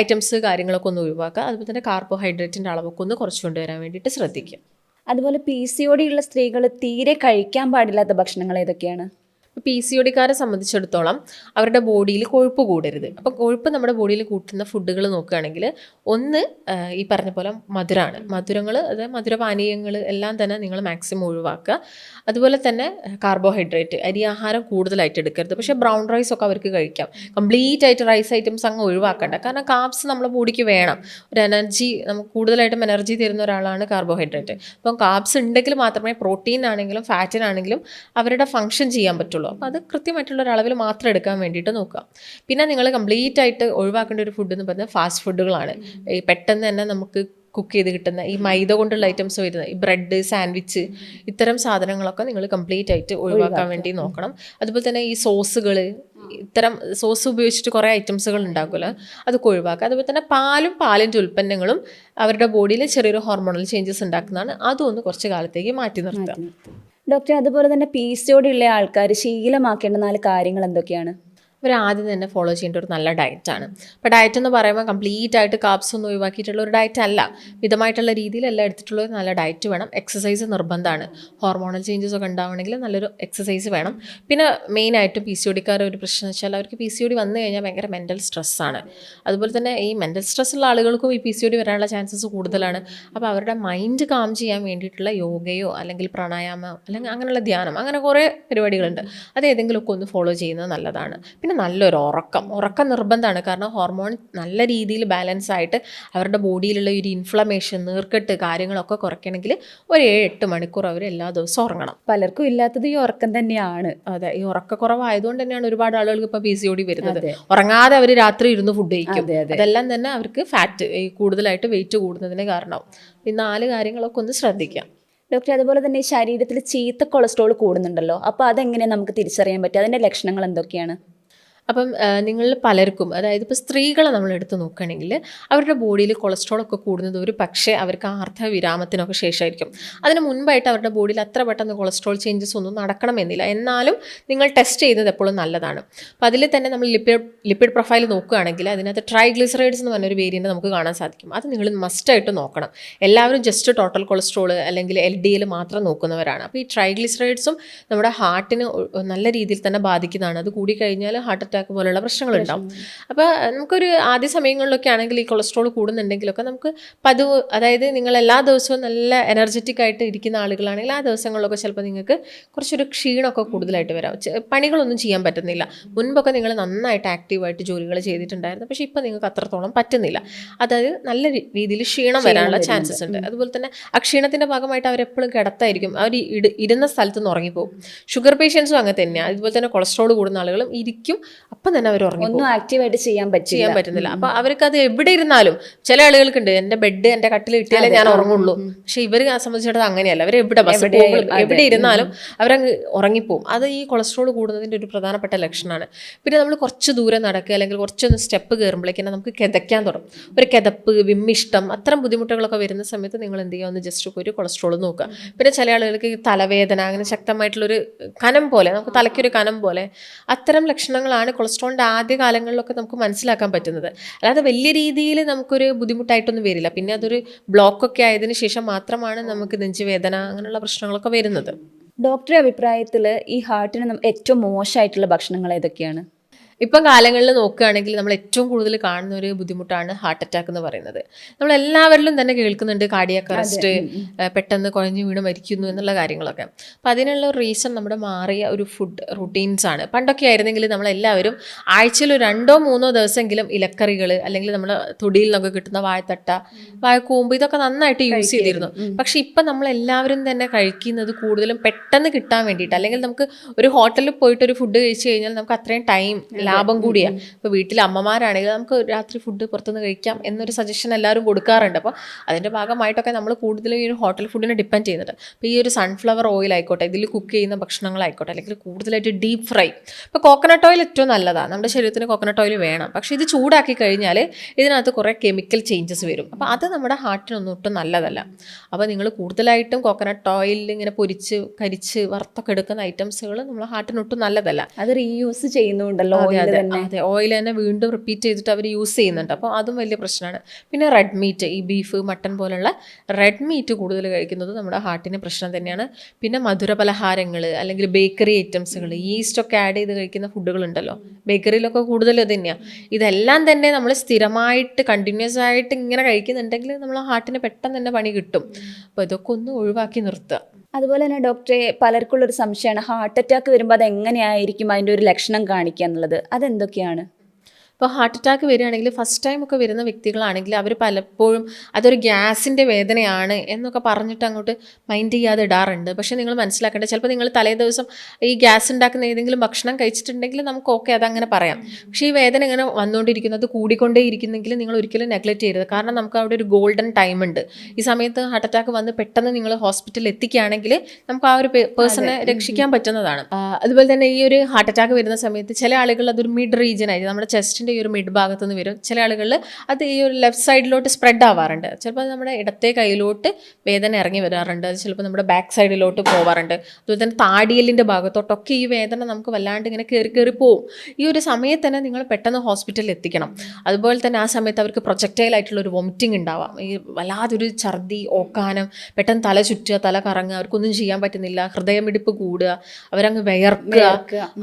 ഐറ്റംസ് കാര്യങ്ങളൊക്കെ ഒന്ന് ഒഴിവാക്കുക. അതുപോലെ തന്നെ കാർബോഹൈഡ്രേറ്റിൻ്റെ അളവൊക്കെ ഒന്ന് കുറച്ച് കൊണ്ടുവരാൻ വേണ്ടിയിട്ട് ശ്രദ്ധിക്കുക. അതുപോലെ PCOD ഉള്ള സ്ത്രീകൾ തീരെ കഴിക്കാൻ പാടില്ലാത്ത ഭക്ഷണങ്ങൾ ഏതൊക്കെയാണ്? PCODക്കാരെ സംബന്ധിച്ചിടത്തോളം അവരുടെ ബോഡിയിൽ കൊഴുപ്പ് കൂടരുത്. അപ്പോൾ കൊഴുപ്പ് നമ്മുടെ ബോഡിയിൽ കൂട്ടുന്ന ഫുഡുകൾ നോക്കുകയാണെങ്കിൽ ഒന്ന് ഈ പറഞ്ഞ പോലെ മധുരങ്ങൾ, അതായത് മധുരപാനീയങ്ങൾ എല്ലാം തന്നെ നിങ്ങൾ മാക്സിമം ഒഴിവാക്കുക. അതുപോലെ തന്നെ കാർബോഹൈഡ്രേറ്റ്, അരി ആഹാരം കൂടുതലായിട്ട് എടുക്കരുത്. പക്ഷേ ബ്രൗൺ റൈസ് ഒക്കെ അവർക്ക് കഴിക്കാം. കംപ്ലീറ്റ് ആയിട്ട് റൈസ് ഐറ്റംസ് അങ്ങ് ഒഴിവാക്കണ്ട. കാരണം കാർബ്സ് നമ്മുടെ ബോഡിക്ക് വേണം. ഒരു എനർജി, നമുക്ക് കൂടുതലായിട്ടും എനർജി തരുന്ന ഒരാളാണ് കാർബോഹൈഡ്രേറ്റ്. അപ്പം കാർബ്സ് ഉണ്ടെങ്കിൽ മാത്രമേ പ്രോട്ടീൻ ആണെങ്കിലും ഫാറ്റിനാണെങ്കിലും അവരുടെ ഫംഗ്ഷൻ ചെയ്യാൻ പറ്റുള്ളൂ. അപ്പോൾ അത് കൃത്യമായിട്ടുള്ള ഒരു അളവിൽ മാത്രം എടുക്കാൻ വേണ്ടിയിട്ട് നോക്കുക. പിന്നെ നിങ്ങൾ കംപ്ലീറ്റ് ആയിട്ട് ഒഴിവാക്കേണ്ട ഒരു ഫുഡ് എന്ന് പറഞ്ഞാൽ ഫാസ്റ്റ് ഫുഡുകളാണ്. ഈ പെട്ടെന്ന് തന്നെ നമുക്ക് കുക്ക് ചെയ്ത് കിട്ടുന്ന ഈ മൈദ കൊണ്ടുള്ള ഐറ്റംസ് വരുന്ന ഈ ബ്രെഡ്, സാൻഡ്വിച്ച്, ഇത്തരം സാധനങ്ങളൊക്കെ നിങ്ങൾ കംപ്ലീറ്റ് ആയിട്ട് ഒഴിവാക്കാൻ വേണ്ടി നോക്കണം. അതുപോലെ തന്നെ ഈ സോസുകൾ, ഇത്തരം സോസ് ഉപയോഗിച്ചിട്ട് കുറേ ഐറ്റംസുകൾ ഉണ്ടാക്കുമല്ലോ, അതൊക്കെ ഒഴിവാക്കുക. അതുപോലെ തന്നെ പാലിൻ്റെ ഉൽപ്പന്നങ്ങളും അവരുടെ ബോഡിയിൽ ചെറിയൊരു ഹോർമോണൽ ചേഞ്ചസ് ഉണ്ടാക്കുന്നതാണ്. അതൊന്ന് കുറച്ച് കാലത്തേക്ക് മാറ്റി നിർത്തുക. ഡോക്ടർ, അതുപോലെ തന്നെ PCOD ഉള്ള ആൾക്കാർ ശീലമാക്കേണ്ട 4 കാര്യങ്ങൾ എന്തൊക്കെയാണ്? അവർ ആദ്യം തന്നെ ഫോളോ ചെയ്യേണ്ട ഒരു നല്ല ഡയറ്റാണ്. അപ്പോൾ ഡയറ്റ് എന്ന് പറയുമ്പോൾ കംപ്ലീറ്റ് ആയിട്ട് കാർബ്സ് ഒന്നും ഒഴിവാക്കിയിട്ടുള്ള ഒരു ഡയറ്റ് അല്ല. മിതമായിട്ടുള്ള രീതിയിലെല്ലാം എടുത്തിട്ടുള്ള ഒരു നല്ല ഡയറ്റ് വേണം. എക്സസൈസ് നിർബന്ധമാണ്. ഹോർമോണൽ ചേഞ്ചസ് ഒക്കെ ഉണ്ടാവണമെങ്കിൽ നല്ലൊരു എക്സസൈസ് വേണം. പിന്നെ മെയിനായിട്ടും PCODക്കാരുടെ ഒരു പ്രശ്നം വെച്ചാൽ അവർക്ക് PCOD വന്നു കഴിഞ്ഞാൽ ഭയങ്കര മെൻ്റൽ സ്ട്രെസ്സാണ്. അതുപോലെ തന്നെ ഈ മെൻ്റൽ സ്ട്രെസ്സുള്ള ആളുകൾക്കും ഈ PCOD വരാനുള്ള ചാൻസസ് കൂടുതലാണ്. അപ്പോൾ അവരുടെ മൈൻഡ് കാം ചെയ്യാൻ വേണ്ടിയിട്ടുള്ള യോഗയോ അല്ലെങ്കിൽ പ്രാണായാമോ അല്ലെങ്കിൽ അങ്ങനെയുള്ള ധ്യാനം, അങ്ങനെ കുറേ പരിപാടികളുണ്ട്. അത് ഏതെങ്കിലുമൊക്കെ ഒന്ന് ഫോളോ ചെയ്യുന്നത് നല്ലതാണ്. പിന്നെ നല്ലൊരു ഉറക്കം നിർബന്ധമാണ്. കാരണം ഹോർമോൺ നല്ല രീതിയിൽ ബാലൻസ് ആയിട്ട് അവരുടെ ബോഡിയിലുള്ള ഒരു ഇൻഫ്ലമേഷൻ, നീർക്കെട്ട് കാര്യങ്ങളൊക്കെ കുറയ്ക്കണമെങ്കിൽ ഒരു 7-8 മണിക്കൂർ അവർ എല്ലാ ദിവസവും ഉറങ്ങണം. പലർക്കും ഇല്ലാത്തത് ഈ ഉറക്കം തന്നെയാണ്. അതെ, ഈ ഉറക്കക്കുറവായതുകൊണ്ട് തന്നെയാണ് ഒരുപാട് ആളുകൾക്ക് ഇപ്പോൾ PCOD വരുന്നത്. ഉറങ്ങാതെ അവർ രാത്രി ഇരുന്ന് ഫുഡ് കഴിക്കും. അതെല്ലാം തന്നെ അവർക്ക് ഫാറ്റ് കൂടുതലായിട്ട് വെയിറ്റ് കൂടുന്നതിന് കാരണം. ഈ 4 കാര്യങ്ങളൊക്കെ ഒന്ന് ശ്രദ്ധിക്കാം. ഡോക്ടർ, അതുപോലെ തന്നെ ഈ ശരീരത്തിൽ ചീത്ത കൊളസ്ട്രോൾ കൂടുന്നുണ്ടല്ലോ, അപ്പോൾ അതെങ്ങനെ നമുക്ക് തിരിച്ചറിയാൻ പറ്റും? അതിൻ്റെ ലക്ഷണങ്ങൾ എന്തൊക്കെയാണ്? അപ്പം നിങ്ങൾ പലർക്കും, അതായത് ഇപ്പോൾ സ്ത്രീകളെ നമ്മൾ എടുത്ത് നോക്കുകയാണെങ്കിൽ അവരുടെ ബോഡിയിൽ കൊളസ്ട്രോളൊക്കെ കൂടുന്നത് ഒരു പക്ഷേ അവർക്ക് ആർത്തവവിരാമത്തിനൊക്കെ ശേഷമായിരിക്കും. അതിന് മുൻപായിട്ട് അവരുടെ ബോഡിയിൽ അത്ര പെട്ടെന്ന് കൊളസ്ട്രോൾ ചേഞ്ചസ് ഒന്നും നടക്കണമെന്നില്ല. എന്നാലും നിങ്ങൾ ടെസ്റ്റ് ചെയ്യുന്നത് എപ്പോഴും നല്ലതാണ്. അപ്പോൾ അതിൽ തന്നെ നമ്മൾ ലിപ്പിഡ് പ്രൊഫൈൽ നോക്കുകയാണെങ്കിൽ അതിനകത്ത് ട്രൈഗ്ലിസറൈഡ്സ് എന്ന് പറഞ്ഞൊരു വേരിയൻ്റ് നമുക്ക് കാണാൻ സാധിക്കും. അത് നിങ്ങൾ മസ്റ്റായിട്ട് നോക്കണം. എല്ലാവരും ജസ്റ്റ് ടോട്ടൽ കൊളസ്ട്രോൾ അല്ലെങ്കിൽ LDL മാത്രം നോക്കുന്നവരാണ്. അപ്പോൾ ഈ ട്രൈഗ്ലിസറൈഡ്സും നമ്മുടെ ഹാർട്ടിന് നല്ല രീതിയിൽ തന്നെ ബാധിക്കുന്നതാണ്. അത് കൂടിക്കഴിഞ്ഞാൽ ഹാർട്ട് അറ്റാക്ക് പോലുള്ള പ്രശ്നങ്ങളുണ്ടാവും. അപ്പോൾ നമുക്കൊരു ആദ്യ സമയങ്ങളിലൊക്കെ ആണെങ്കിൽ ഈ കൊളസ്ട്രോൾ കൂടുന്നുണ്ടെങ്കിലൊക്കെ നമുക്ക് പതിവ്, അതായത് നിങ്ങൾ എല്ലാ ദിവസവും നല്ല എനർജറ്റിക് ആയിട്ട് ഇരിക്കുന്ന ആളുകളാണെങ്കിൽ ആ ദിവസങ്ങളിലൊക്കെ ചിലപ്പോൾ നിങ്ങൾക്ക് കുറച്ചൊരു ക്ഷീണമൊക്കെ കൂടുതലായിട്ട് വരാം. പണികളൊന്നും ചെയ്യാൻ പറ്റുന്നില്ല. മുൻപൊക്കെ നിങ്ങൾ നന്നായിട്ട് ആക്റ്റീവായിട്ട് ജോലികൾ ചെയ്തിട്ടുണ്ടായിരുന്നു, പക്ഷേ ഇപ്പോൾ നിങ്ങൾക്ക് അത്രത്തോളം പറ്റുന്നില്ല. അതായത് നല്ല രീതിയിൽ ക്ഷീണം വരാനുള്ള ചാൻസസ് ഉണ്ട്. അതുപോലെ തന്നെ ആ ക്ഷീണത്തിൻ്റെ ഭാഗമായിട്ട് അവരെപ്പോഴും കിടത്തായിരിക്കും, അവർ ഇരുന്ന സ്ഥലത്ത് നിന്ന് ഉറങ്ങിപ്പോകും. ഷുഗർ പേഷ്യൻസും അങ്ങനെ തന്നെയാണ്. അതുപോലെ തന്നെ കൊളസ്ട്രോൾ കൂടുന്ന ആളുകളും ഇരിക്കും, അപ്പം തന്നെ അവർ ഉറങ്ങി ഒന്നും ആക്റ്റീവായിട്ട് ചെയ്യാൻ പറ്റുന്നില്ല. അപ്പോൾ അവർക്ക് അത് എവിടെ ഇരുന്നാലും, ചില ആളുകൾക്കുണ്ട് എൻ്റെ ബെഡ് എൻ്റെ കട്ടിൽ കിട്ടിയാലേ ഞാൻ ഉറങ്ങുള്ളൂ, പക്ഷേ ഇവർ സംബന്ധിച്ചിടത്തോളം അങ്ങനെയല്ല. അവർ എവിടെ ബസ് പോകുമ്പോഴും എവിടെ ഇരുന്നാലും അവരങ്ങ് ഉറങ്ങിപ്പോവും. അത് ഈ കൊളസ്ട്രോൾ കൂടുന്നതിൻ്റെ ഒരു പ്രധാനപ്പെട്ട ലക്ഷണമാണ്. പിന്നെ നമ്മൾ കുറച്ച് ദൂരം നടക്കുക അല്ലെങ്കിൽ കുറച്ചൊന്ന് സ്റ്റെപ്പ് കയറുമ്പോഴേക്കും നമുക്ക് കിതയ്ക്കാൻ തുടങ്ങും. ഒരു കിതപ്പ്, വിമ്മിഷ്ടം, അത്തരം ബുദ്ധിമുട്ടുകളൊക്കെ വരുന്ന സമയത്ത് നിങ്ങൾ എന്ത് ചെയ്യുക, ഒന്ന് ജസ്റ്റ് ഒരു കൊളസ്ട്രോൾ നോക്കുക. പിന്നെ ചില ആളുകൾക്ക് തലവേദന, അങ്ങനെ ശക്തമായിട്ടുള്ളൊരു കനം പോലെ, നമുക്ക് തലയ്ക്കൊരു കനം പോലെ, അത്തരം ലക്ഷണങ്ങളാണ് കൊളസ്ട്രോളിൻ്റെ ആദ്യ കാലങ്ങളിലൊക്കെ നമുക്ക് മനസ്സിലാക്കാൻ പറ്റുന്നത്. അല്ലാതെ വലിയ രീതിയിൽ നമുക്കൊരു ബുദ്ധിമുട്ടായിട്ടൊന്നും വരില്ല. പിന്നെ അതൊരു ബ്ലോക്കൊക്കെ ആയതിനു ശേഷം മാത്രമാണ് നമുക്ക് നെഞ്ചുവേദന അങ്ങനെയുള്ള പ്രശ്നങ്ങളൊക്കെ വരുന്നത്. ഡോക്ടറുടെ അഭിപ്രായത്തിൽ ഈ ഹാർട്ടിന് ഏറ്റവും മോശമായിട്ടുള്ള ഭക്ഷണങ്ങൾ ഏതൊക്കെയാണ്? ഇപ്പം കാലങ്ങളിൽ നോക്കുകയാണെങ്കിൽ നമ്മൾ ഏറ്റവും കൂടുതൽ കാണുന്ന ഒരു ബുദ്ധിമുട്ടാണ് ഹാർട്ട് അറ്റാക്ക് എന്ന് പറയുന്നത്. നമ്മളെല്ലാവരിലും തന്നെ കേൾക്കുന്നുണ്ട് കാർഡിയാക് അറസ്റ്റ്, പെട്ടെന്ന് കുഴഞ്ഞു വീണ് മരിക്കുന്നു എന്നുള്ള കാര്യങ്ങളൊക്കെ. അപ്പം അതിനുള്ള ഒരു റീസൺ നമ്മുടെ മാറിയ ഒരു ഫുഡ് റുട്ടീൻസ് ആണ്. പണ്ടൊക്കെ ആയിരുന്നെങ്കിൽ നമ്മളെല്ലാവരും ആഴ്ചയിൽ 2-3 ദിവസമെങ്കിലും ഇലക്കറികൾ അല്ലെങ്കിൽ നമ്മൾ തൊടിയിൽ നിന്നൊക്കെ കിട്ടുന്ന വാഴത്തട്ട, വാഴക്കൂമ്പ്, ഇതൊക്കെ നന്നായിട്ട് യൂസ് ചെയ്തിരുന്നു. പക്ഷെ ഇപ്പം നമ്മളെല്ലാവരും തന്നെ കഴിക്കുന്നത് കൂടുതലും പെട്ടെന്ന് കിട്ടാൻ വേണ്ടിയിട്ട്, അല്ലെങ്കിൽ നമുക്ക് ഒരു ഹോട്ടലിൽ പോയിട്ട് ഒരു ഫുഡ് കഴിച്ചു കഴിഞ്ഞാൽ നമുക്ക് അത്രയും ടൈം ലാഭം കൂടിയാണ്. ഇപ്പോൾ വീട്ടിലെ അമ്മമാരാണെങ്കിൽ നമുക്ക് രാത്രി ഫുഡ് പുറത്തുനിന്ന് കഴിക്കാം എന്നൊരു സജഷൻ എല്ലാവരും കൊടുക്കാറുണ്ട്. അപ്പോൾ അതിൻ്റെ ഭാഗമായിട്ടൊക്കെ നമ്മൾ കൂടുതലും ഈ ഒരു ഹോട്ടൽ ഫുഡിനെ ഡിപ്പെൻഡ് ചെയ്യുന്നുണ്ട്. അപ്പോൾ ഈ ഒരു സൺഫ്ലവർ ഓയിൽ ആയിക്കോട്ടെ, ഇതിൽ കുക്ക് ചെയ്യുന്ന ഭക്ഷണങ്ങളായിക്കോട്ടെ, അല്ലെങ്കിൽ കൂടുതലായിട്ട് ഡീപ്പ് ഫ്രൈ. ഇപ്പോൾ കോക്കനട്ട് ഓയിൽ ഏറ്റവും നല്ലതാണ്, നമ്മുടെ ശരീരത്തിന് കോക്കനട്ട് ഓയിൽ വേണം. പക്ഷേ ഇത് ചൂടാക്കി കഴിഞ്ഞാൽ ഇതിനകത്ത് കുറേ കെമിക്കൽ ചേഞ്ചസ് വരും. അപ്പോൾ അത് നമ്മുടെ ഹാർട്ടിനൊന്നും ഒട്ടും നല്ലതല്ല. അപ്പോൾ നിങ്ങൾ കൂടുതലായിട്ടും കോക്കനട്ട് ഓയിലിൽ ഇങ്ങനെ പൊരിച്ച് കരിച്ച് വറുത്തൊക്കെ എടുക്കുന്ന ഐറ്റംസുകൾ നമ്മുടെ ഹാർട്ടിനൊട്ടും നല്ലതല്ല. അത് റീയൂസ് ചെയ്യുന്നുണ്ടല്ലോ. അതെ, ഓയിൽ തന്നെ വീണ്ടും റിപ്പീറ്റ് ചെയ്തിട്ട് അവർ യൂസ് ചെയ്യുന്നുണ്ട്. അപ്പോൾ അതും വലിയ പ്രശ്നമാണ്. പിന്നെ റെഡ് മീറ്റ്, ഈ ബീഫ്, മട്ടൺ പോലുള്ള റെഡ് മീറ്റ് കൂടുതൽ കഴിക്കുന്നത് നമ്മുടെ ഹാർട്ടിന് പ്രശ്നം തന്നെയാണ്. പിന്നെ മധുര പലഹാരങ്ങൾ അല്ലെങ്കിൽ ബേക്കറി ഐറ്റംസുകൾ, ഈസ്റ്റൊക്കെ ആഡ് ചെയ്ത് കഴിക്കുന്ന ഫുഡുകളുണ്ടല്ലോ, ബേക്കറിയിലൊക്കെ കൂടുതൽ ഇത് തന്നെയാണ്. ഇതെല്ലാം തന്നെ നമ്മൾ സ്ഥിരമായിട്ട് കണ്ടിന്യൂസ് ആയിട്ട് ഇങ്ങനെ കഴിക്കുന്നുണ്ടെങ്കിൽ നമ്മൾ ഹാർട്ടിന് പെട്ടെന്ന് തന്നെ പണി കിട്ടും. അപ്പോൾ ഇതൊക്കെ ഒന്ന് ഒഴിവാക്കി നിർത്തുക. അതുപോലെ തന്നെ ഡോക്ടറെ, പലർക്കുള്ളൊരു സംശയമാണ് ഹാർട്ട് അറ്റാക്ക് വരുമ്പോൾ അത് എങ്ങനെയായിരിക്കും അതിൻ്റെ ഒരു ലക്ഷണം കാണിക്കുക എന്നുള്ളത്. അതെന്തൊക്കെയാണ്? ഇപ്പോൾ ഹാർട്ട് അറ്റാക്ക് വരികയാണെങ്കിൽ ഫസ്റ്റ് ടൈം ഒക്കെ വരുന്ന വ്യക്തികളാണെങ്കിൽ അവർ പലപ്പോഴും അതൊരു ഗ്യാസിൻ്റെ വേദനയാണ് എന്നൊക്കെ പറഞ്ഞിട്ട് അങ്ങോട്ട് മൈൻഡ് ചെയ്യാതെ ഇടാറുണ്ട്. പക്ഷേ നിങ്ങൾ മനസ്സിലാക്കേണ്ടത്, ചിലപ്പോൾ നിങ്ങൾ തലേ ദിവസം ഈ ഗ്യാസ് ഉണ്ടാക്കുന്ന ഏതെങ്കിലും ഭക്ഷണം കഴിച്ചിട്ടുണ്ടെങ്കിൽ നമുക്ക് ഓക്കെ അതങ്ങനെ പറയാം. പക്ഷേ ഈ വേദന ഇങ്ങനെ വന്നുകൊണ്ടിരിക്കുന്നത്, കൂടിക്കൊണ്ടേ ഇരിക്കുന്നെങ്കിൽ നിങ്ങൾ ഒരിക്കലും നെഗ്ലക്റ്റ് ചെയ്യരുത്. കാരണം നമുക്ക് അവിടെ ഒരു ഗോൾഡൻ ടൈം ഉണ്ട്. ഈ സമയത്ത് ഹാർട്ട് അറ്റാക്ക് വന്ന് പെട്ടെന്ന് നിങ്ങൾ ഹോസ്പിറ്റലിൽ എത്തിക്കുകയാണെങ്കിൽ നമുക്ക് ആ ഒരു പേഴ്സണെ രക്ഷിക്കാൻ പറ്റുന്നതാണ്. അതുപോലെ തന്നെ ഈ ഒരു ഹാർട്ട് അറ്റാക്ക് വരുന്ന സമയത്ത് ചില ആളുകൾ അതൊരു മിഡ് റീജിയൻ ആയിട്ട് നമ്മുടെ ചെസ്റ്റിൻ്റെ ഈ ഒരു മിഡ് ഭാഗത്തു നിന്ന് വരും. ചില ആളുകളിൽ അത് ഈ ഒരു ലെഫ്റ്റ് സൈഡിലോട്ട് സ്പ്രെഡ് ആവാറുണ്ട്. ചിലപ്പോൾ നമ്മുടെ ഇടത്തെ കൈയിലോട്ട് വേദന ഇറങ്ങി വരാറുണ്ട്. അത് ചിലപ്പോൾ നമ്മുടെ ബാക്ക് സൈഡിലോട്ട് പോവാറുണ്ട്. അതുപോലെ തന്നെ താടിയലിൻ്റെ ഭാഗത്തോട്ടൊക്കെ ഈ വേദന നമുക്ക് വല്ലാണ്ട് ഇങ്ങനെ കയറി പോവും. ഈ ഒരു സമയത്ത് തന്നെ നിങ്ങൾ പെട്ടെന്ന് ഹോസ്പിറ്റലിൽ എത്തിക്കണം. അതുപോലെ തന്നെ ആ സമയത്ത് അവർക്ക് പ്രൊജക്റ്റൈൽ ആയിട്ടുള്ള ഒരു വോമിറ്റിംഗ് ഉണ്ടാവാം. ഈ വല്ലാതൊരു ഛർദി, ഓക്കാനം, പെട്ടെന്ന് തല ചുറ്റുക, തല കറങ്ങുക, അവർക്കൊന്നും ചെയ്യാൻ പറ്റുന്നില്ല, ഹൃദയമിടിപ്പ് കൂടുക, അവരങ്ങ് വിയർക്കുക,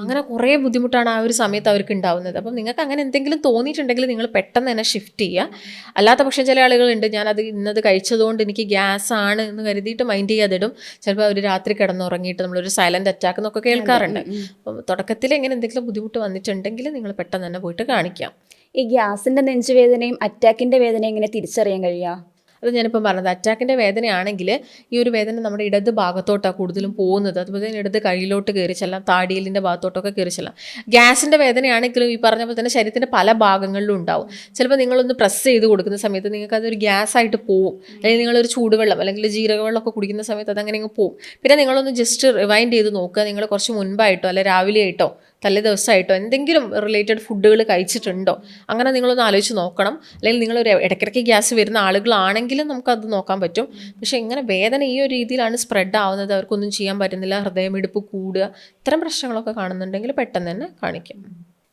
അങ്ങനെ കുറേ ബുദ്ധിമുട്ടാണ് ആ ഒരു സമയത്ത് അവർക്ക് ഉണ്ടാവുന്നത്. അപ്പം നിങ്ങൾക്ക് അങ്ങനെ എന്തെങ്കിലും തോന്നിയിട്ടുണ്ടെങ്കിൽ നിങ്ങൾ പെട്ടെന്ന് തന്നെ ഷിഫ്റ്റ് ചെയ്യുക. അല്ലാത്ത പക്ഷേ ചില ആളുകളുണ്ട്, ഞാനത് ഇന്നത് കഴിച്ചതുകൊണ്ട് എനിക്ക് ഗ്യാസ് ആണ് എന്ന് കരുതിയിട്ട് മൈൻഡ് ചെയ്യാതിടും. ചിലപ്പോൾ അവർ രാത്രി കിടന്നുറങ്ങിയിട്ട് നമ്മളൊരു സൈലന്റ് അറ്റാക്ക് എന്നൊക്കെ കേൾക്കാറുണ്ട്. അപ്പം തുടക്കത്തിൽ എങ്ങനെ എന്തെങ്കിലും ബുദ്ധിമുട്ട് വന്നിട്ടുണ്ടെങ്കിൽ നിങ്ങൾ പെട്ടെന്ന് തന്നെ പോയിട്ട് കാണിക്കാം. ഈ ഗ്യാസിൻ്റെ നെഞ്ചുവേദനയും അറ്റാക്കിൻ്റെ വേദനയും എങ്ങനെ തിരിച്ചറിയാൻ കഴിയുക? അത് ഞാനിപ്പോൾ പറഞ്ഞത്, അറ്റാക്കിൻ്റെ വേദനയാണെങ്കിൽ ഈ ഒരു വേദന നമ്മുടെ ഇടത് ഭാഗത്തോട്ടാണ് കൂടുതലും പോകുന്നത്. അതുപോലെ തന്നെ ഇടത് കൈയിലോട്ട് കയറി ചെല്ലാം, താടിയലിൻ്റെ ഭാഗത്തോട്ടൊക്കെ കയറി ചെല്ലാം. ഗ്യാസിൻ്റെ വേദനയാണെങ്കിലും ഈ പറഞ്ഞ പോലെ തന്നെ ശരീരത്തിൻ്റെ പല ഭാഗങ്ങളിലും ഉണ്ടാവും. ചിലപ്പോൾ നിങ്ങളൊന്ന് പ്രസ് ചെയ്ത് കൊടുക്കുന്ന സമയത്ത് നിങ്ങൾക്ക് അതൊരു ഗ്യാസായിട്ട് പോവും. അല്ലെങ്കിൽ നിങ്ങളൊരു ചൂടുവെള്ളം അല്ലെങ്കിൽ ജീരകവെള്ളമൊക്കെ കുടിക്കുന്ന സമയത്ത് അതങ്ങനെ അങ്ങ് പോവും. പിന്നെ നിങ്ങളൊന്ന് ജസ്റ്റ് റിവൈൻഡ് ചെയ്ത് നോക്കുക, നിങ്ങൾ കുറച്ച് മുൻപായിട്ടോ അല്ലെങ്കിൽ രാവിലെ ആയിട്ടോ തലേ ദിവസമായിട്ടോ എന്തെങ്കിലും റിലേറ്റഡ് ഫുഡുകൾ കഴിച്ചിട്ടുണ്ടോ, അങ്ങനെ നിങ്ങളൊന്ന് ആലോചിച്ച് നോക്കണം. അല്ലെങ്കിൽ നിങ്ങളൊരു ഇടയ്ക്കിടയ്ക്ക് ഗ്യാസ് വരുന്ന ആളുകളാണെങ്കിലും നമുക്കത് നോക്കാൻ പറ്റും. പക്ഷേ ഇങ്ങനെ വേദന ഈ ഒരു രീതിയിലാണ് സ്പ്രെഡ് ആവുന്നത്, അവർക്കൊന്നും ചെയ്യാൻ പറ്റുന്നില്ല, ഹൃദയമിടിപ്പ് കൂടുക, ഇത്തരം പ്രശ്നങ്ങളൊക്കെ കാണുന്നുണ്ടെങ്കിൽ പെട്ടെന്ന് തന്നെ കാണിക്കാം.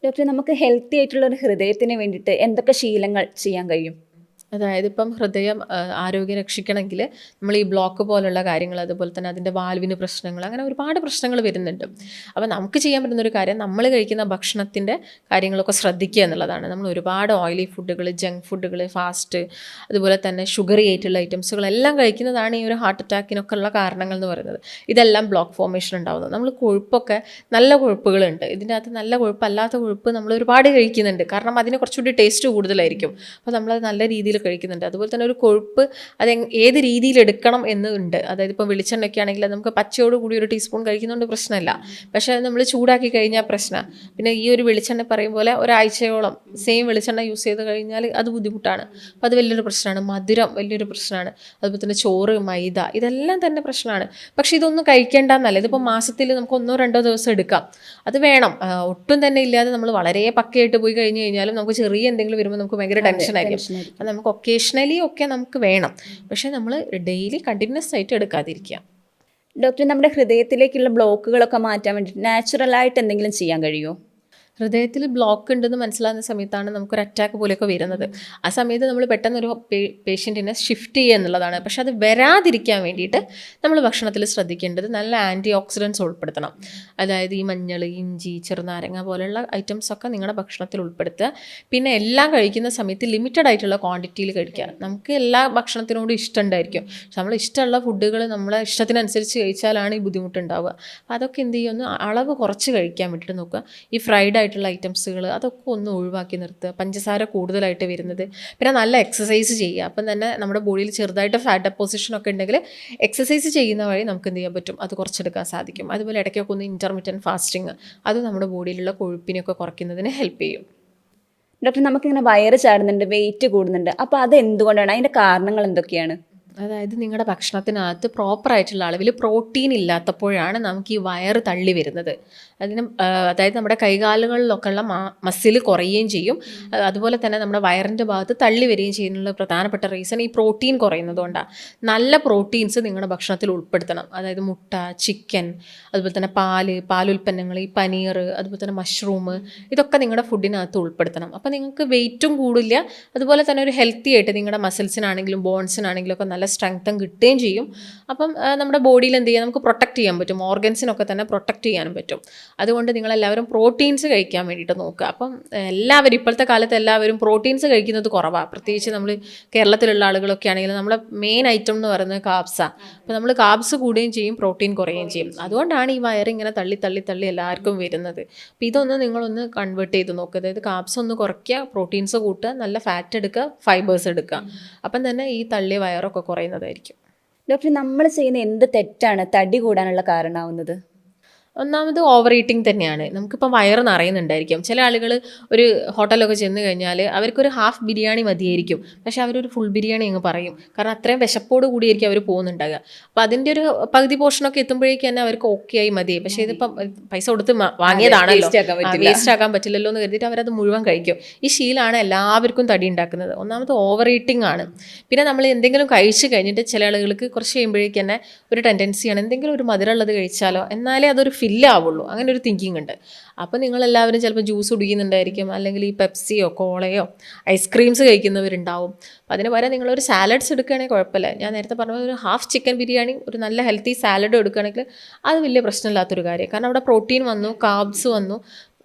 ഡോക്ടർ, നമുക്ക് ഹെൽത്തി ആയിട്ടുള്ള ഒരു ഹൃദയത്തിന് വേണ്ടിയിട്ട് എന്തൊക്കെ ശീലങ്ങൾ ചെയ്യാൻ കഴിയും? അതായത് ഇപ്പം ഹൃദയം ആരോഗ്യം രക്ഷിക്കണമെങ്കിൽ നമ്മൾ ഈ ബ്ലോക്ക് പോലുള്ള കാര്യങ്ങൾ, അതുപോലെ തന്നെ അതിൻ്റെ വാൽവിന് പ്രശ്നങ്ങൾ, അങ്ങനെ ഒരുപാട് പ്രശ്നങ്ങൾ വരുന്നുണ്ട്. അപ്പോൾ നമുക്ക് ചെയ്യാൻ പറ്റുന്നൊരു കാര്യം, നമ്മൾ കഴിക്കുന്ന ഭക്ഷണത്തിൻ്റെ കാര്യങ്ങളൊക്കെ ശ്രദ്ധിക്കുക എന്നുള്ളതാണ്. നമ്മൾ ഒരുപാട് ഓയിലി ഫുഡുകൾ, ജങ്ക് ഫുഡുകൾ, ഫാസ്റ്റ്, അതുപോലെ തന്നെ ഷുഗറി ആയിട്ടുള്ള ഐറ്റംസുകളെല്ലാം കഴിക്കുന്നതാണ് ഈ ഒരു ഹാർട്ട് അറ്റാക്കിനൊക്കെ ഉള്ള കാരണങ്ങൾ എന്ന് പറയുന്നത്. ഇതെല്ലാം ബ്ലോക്ക് ഫോർമേഷൻ ഉണ്ടാകുന്നത്. നമ്മൾ കൊഴുപ്പൊക്കെ, നല്ല കൊഴുപ്പുകളുണ്ട് ഇതിൻ്റെ അകത്ത്, നല്ല കൊഴുപ്പല്ലാത്ത കൊഴുപ്പ് നമ്മൾ ഒരുപാട് കഴിക്കുന്നുണ്ട്. കാരണം അതിന് കുറച്ചുകൂടി ടേസ്റ്റ് കൂടുതലായിരിക്കും. അപ്പോൾ നമ്മളത് നല്ല രീതിയിൽ കഴിക്കുന്നുണ്ട്. അതുപോലെ തന്നെ ഒരു കൊഴുപ്പ് അത് ഏത് രീതിയിൽ എടുക്കണം എന്നുണ്ട്. അതായത് ഇപ്പോൾ വെളിച്ചെണ്ണയൊക്കെ ആണെങ്കിൽ നമുക്ക് പച്ചയോട് കൂടി ഒരു ടീസ്പൂൺ കഴിക്കുന്നതുകൊണ്ട് പ്രശ്നമില്ല. പക്ഷേ അത് നമ്മൾ ചൂടാക്കി കഴിഞ്ഞാൽ പ്രശ്നമാണ്. പിന്നെ ഈ ഒരു വെളിച്ചെണ്ണ പറയും പോലെ ഒരാഴ്ചയോളം സെയിം വെളിച്ചെണ്ണ യൂസ് ചെയ്ത് കഴിഞ്ഞാൽ അത് ബുദ്ധിമുട്ടാണ്. അപ്പോൾ അത് വലിയൊരു പ്രശ്നമാണ്. മധുരം വലിയൊരു പ്രശ്നമാണ്. അതുപോലെ തന്നെ ചോറ്, മൈദ, ഇതെല്ലാം തന്നെ പ്രശ്നമാണ്. പക്ഷേ ഇതൊന്നും കഴിക്കേണ്ടെന്നല്ല. ഇതിപ്പോൾ മാസത്തിൽ നമുക്ക് 1-2 ദിവസം എടുക്കാം, അത് വേണം. ഒട്ടും തന്നെ ഇല്ലാതെ നമ്മൾ വളരെ പക്കയായിട്ട് പോയി കഴിഞ്ഞ് കഴിഞ്ഞാലും നമുക്ക് ചെറിയ എന്തെങ്കിലും വരുമ്പോൾ നമുക്ക് ഭയങ്കര ടെൻഷനായിരിക്കും. അപ്പം നമുക്ക് ഒക്കേഷണലി ഒക്കെ നമുക്ക് വേണം, പക്ഷേ നമ്മൾ ഡെയിലി കണ്ടിന്യൂസ് ആയിട്ട് എടുക്കാതിരിക്കുക. ഡോക്ടർ, നമ്മുടെ ഹൃദയത്തിലേക്കുള്ള ബ്ലോക്കുകളൊക്കെ മാറ്റാൻ വേണ്ടിയിട്ട് നാച്ചുറലായിട്ട് എന്തെങ്കിലും ചെയ്യാൻ കഴിയുമോ? ഹൃദയത്തിൽ ബ്ലോക്ക് ഉണ്ടെന്ന് മനസ്സിലാകുന്ന സമയത്താണ് നമുക്കൊരു അറ്റാക്ക് പോലെയൊക്കെ വരുന്നത്. ആ സമയത്ത് നമ്മൾ പെട്ടെന്നൊരു പേഷ്യൻറ്റിനെ ഷിഫ്റ്റ് ചെയ്യുക എന്നുള്ളതാണ്. പക്ഷെ അത് വരാതിരിക്കാൻ വേണ്ടിയിട്ട് നമ്മൾ ഭക്ഷണത്തിൽ ശ്രദ്ധിക്കേണ്ടത് നല്ല ആൻറ്റി ഓക്സിഡൻസ് ഉൾപ്പെടുത്തണം. അതായത് ഈ മഞ്ഞൾ, ഇഞ്ചി, ചെറുനാരങ്ങ പോലെയുള്ള ഐറ്റംസൊക്കെ നിങ്ങളുടെ ഭക്ഷണത്തിൽ ഉൾപ്പെടുത്തുക. പിന്നെ എല്ലാം കഴിക്കുന്ന സമയത്ത് ലിമിറ്റഡ് ആയിട്ടുള്ള ക്വാണ്ടിറ്റിയിൽ കഴിക്കുക. നമുക്ക് എല്ലാ ഭക്ഷണത്തിനോടും ഇഷ്ടമുണ്ടായിരിക്കും, പക്ഷെ നമ്മൾ ഇഷ്ടമുള്ള ഫുഡുകൾ നമ്മളെ ഇഷ്ടത്തിനനുസരിച്ച് കഴിച്ചാലാണ് ഈ ബുദ്ധിമുട്ടുണ്ടാവുക. അപ്പോൾ അതൊക്കെ എന്ത് ചെയ്യുന്നു, അളവ് കുറച്ച് കഴിക്കാൻ വേണ്ടിയിട്ട് നോക്കുക. ഈ ഫ്രൈഡ് ആയിട്ടുള്ള ഐറ്റംസുകൾ അതൊക്കെ ഒന്ന് ഒഴിവാക്കി നിർത്തുക. പഞ്ചസാര കൂടുതലായിട്ട് വരുന്നത്. പിന്നെ നല്ല എക്സസൈസ് ചെയ്യുക. അപ്പം തന്നെ നമ്മുടെ ബോഡിയിൽ ചെറുതായിട്ട് ഫാറ്റ് ഡെപ്പോസിഷൻ ഒക്കെ ഉണ്ടെങ്കിൽ എക്സസൈസ് ചെയ്യുന്ന വഴി നമുക്ക് എന്ത് ചെയ്യാൻ പറ്റും, അത് കുറച്ചെടുക്കാൻ സാധിക്കും. അതുപോലെ ഇടയ്ക്കൊക്കെ ഒന്ന് ഇൻ്റർമീഡിയറ്റ് ഫാസ്റ്റിങ്, അത് നമ്മുടെ ബോഡിയിലുള്ള കൊഴുപ്പിനെയൊക്കെ കുറയ്ക്കുന്നതിന് ഹെൽപ്പ് ചെയ്യും. ഡോക്ടർ, നമുക്കിങ്ങനെ വയറ് ചാടുന്നുണ്ട്, വെയിറ്റ് കൂടുന്നുണ്ട്, അപ്പോൾ അത് എന്തുകൊണ്ടാണ്? അതിൻ്റെ കാരണങ്ങൾ എന്തൊക്കെയാണ്? അതായത് നിങ്ങളുടെ ഭക്ഷണത്തിനകത്ത് പ്രോപ്പറായിട്ടുള്ള അളവിൽ പ്രോട്ടീൻ ഇല്ലാത്തപ്പോഴാണ് നമുക്ക് ഈ വയറ് തള്ളി വരുന്നത്. അതിന് അതായത് നമ്മുടെ കൈകാലുകളിലൊക്കെ ഉള്ള മസിൽ കുറയുകയും ചെയ്യും. അതുപോലെ തന്നെ നമ്മുടെ വയറിൻ്റെ ഭാഗത്ത് തള്ളി വരികയും ചെയ്യുന്നുള്ള പ്രധാനപ്പെട്ട റീസൺ ഈ പ്രോട്ടീൻ കുറയുന്നതുകൊണ്ടാണ്. നല്ല പ്രോട്ടീൻസ് നിങ്ങളുടെ ഭക്ഷണത്തിൽ ഉൾപ്പെടുത്തണം. അതായത് മുട്ട, ചിക്കൻ, അതുപോലെ തന്നെ പാലുൽപ്പന്നങ്ങൾ, ഈ പനീർ, അതുപോലെ തന്നെ മഷ്റൂം, ഇതൊക്കെ നിങ്ങളുടെ ഫുഡിനകത്ത് ഉൾപ്പെടുത്തണം. അപ്പോൾ നിങ്ങൾക്ക് വെയിറ്റും കൂടില്ല, അതുപോലെ തന്നെ ഒരു ഹെൽത്തി ആയിട്ട് നിങ്ങളുടെ മസിൽസിനാണെങ്കിലും ബോൺസിനാണെങ്കിലും ഒക്കെ നല്ല സ്ട്രെങ്ത്തും കിട്ടുകയും ചെയ്യും. അപ്പം നമ്മുടെ ബോഡിയിൽ എന്ത് ചെയ്യാം, നമുക്ക് പ്രൊട്ടക്റ്റ് ചെയ്യാൻ പറ്റും. ഓർഗൻസിനൊക്കെ തന്നെ പ്രൊട്ടക്റ്റ് ചെയ്യാനും പറ്റും. അതുകൊണ്ട് നിങ്ങളെല്ലാവരും പ്രോട്ടീൻസ് കഴിക്കാൻ വേണ്ടിയിട്ട് നോക്കുക. അപ്പം എല്ലാവരും ഇപ്പോഴത്തെ കാലത്ത് എല്ലാവരും പ്രോട്ടീൻസ് കഴിക്കുന്നത് കുറവാണ്. പ്രത്യേകിച്ച് നമ്മൾ കേരളത്തിലുള്ള ആളുകളൊക്കെ ആണെങ്കിൽ നമ്മുടെ മെയിൻ ഐറ്റം എന്ന് പറയുന്നത് കാബ്സാണ്. അപ്പോൾ നമ്മൾ കാബ്സ് കൂടുകയും ചെയ്യും, പ്രോട്ടീൻ കുറയുകയും ചെയ്യും. അതുകൊണ്ടാണ് ഈ വയറിങ്ങനെ തള്ളി തള്ളി തള്ളി എല്ലാവർക്കും വരുന്നത്. അപ്പോൾ ഇതൊന്ന് നിങ്ങളൊന്ന് കൺവേർട്ട് ചെയ്ത് നോക്കുക. അതായത് കാബ്സ് ഒന്ന് കുറയ്ക്കുക, പ്രോട്ടീൻസ് കൂട്ടുക, നല്ല ഫാറ്റ് എടുക്കുക, ഫൈബേഴ്സ് എടുക്കുക. അപ്പം തന്നെ ഈ തള്ളിയ വയറൊക്കെ കുറയുന്നതായിരിക്കും. ഡോക്ടർ, നമ്മൾ ചെയ്യുന്ന എന്ത് തെറ്റാണ് തടി കൂടാനുള്ള കാരണമാവുന്നത്? ഒന്നാമത് ഓവർ ഈറ്റിംഗ് തന്നെയാണ്. നമുക്കിപ്പോൾ വയറ് നിറയുന്നുണ്ടായിരിക്കും. ചില ആളുകൾ ഒരു ഹോട്ടലൊക്കെ ചെന്ന് കഴിഞ്ഞാൽ അവർക്കൊരു ഹാഫ് ബിരിയാണി മതിയായിരിക്കും, പക്ഷേ അവരൊരു ഫുൾ ബിരിയാണി അങ്ങ് പറയും. കാരണം അത്രയും വിശപ്പോട് കൂടിയായിരിക്കും അവർ പോകുന്നുണ്ടാകുക. അപ്പോൾ അതിൻ്റെ ഒരു പകുതി പോർഷനൊക്കെ എത്തുമ്പോഴേക്കും തന്നെ അവർക്ക് ഓക്കെ ആയി മതി. പക്ഷേ ഇതിപ്പം പൈസ കൊടുത്ത് വാങ്ങിയതാണല്ലോ, വേസ്റ്റ് ആക്കാൻ പറ്റില്ലല്ലോ എന്ന് കരുതിയിട്ട് അവരത് മുഴുവൻ കഴിക്കും. ഈ ശീലമാണ് എല്ലാവർക്കും തടി ഉണ്ടാക്കുന്നത്. ഒന്നാമത് ഓവർ ഈറ്റിംഗ് ആണ്. പിന്നെ നമ്മൾ എന്തെങ്കിലും കഴിച്ച് കഴിഞ്ഞിട്ട് ചില ആളുകൾക്ക് കുറച്ച് കഴിയുമ്പോഴേക്കും തന്നെ ഒരു ടെൻഡൻസിയാണ് എന്തെങ്കിലും ഒരു മധുരമുള്ളത് കഴിച്ചാലോ, എന്നാലേ അതൊരു ഫില്ലാവുള്ളൂ, അങ്ങനെ ഒരു തിങ്കിങ് ഉണ്ട്. അപ്പോൾ നിങ്ങളെല്ലാവരും ചിലപ്പോൾ ജ്യൂസ് കുടിക്കുന്നുണ്ടായിരിക്കും, അല്ലെങ്കിൽ ഈ പെപ്സിയോ കോളയോ ഐസ്ക്രീംസ് കഴിക്കുന്നവരുണ്ടാവും. അപ്പോൾ അതിന് പകരം നിങ്ങളൊരു സാലഡ്സ് എടുക്കുകയാണെങ്കിൽ കുഴപ്പമില്ല. ഞാൻ നേരത്തെ പറഞ്ഞ ഒരു ഹാഫ് ചിക്കൻ ബിരിയാണി, ഒരു നല്ല ഹെൽത്തി സാലഡ് എടുക്കുകയാണെങ്കിൽ അത് വലിയ പ്രശ്നമില്ലാത്തൊരു കാര്യം. കാരണം അവിടെ പ്രോട്ടീൻ വന്നു, കാർബ്സ് വന്നു,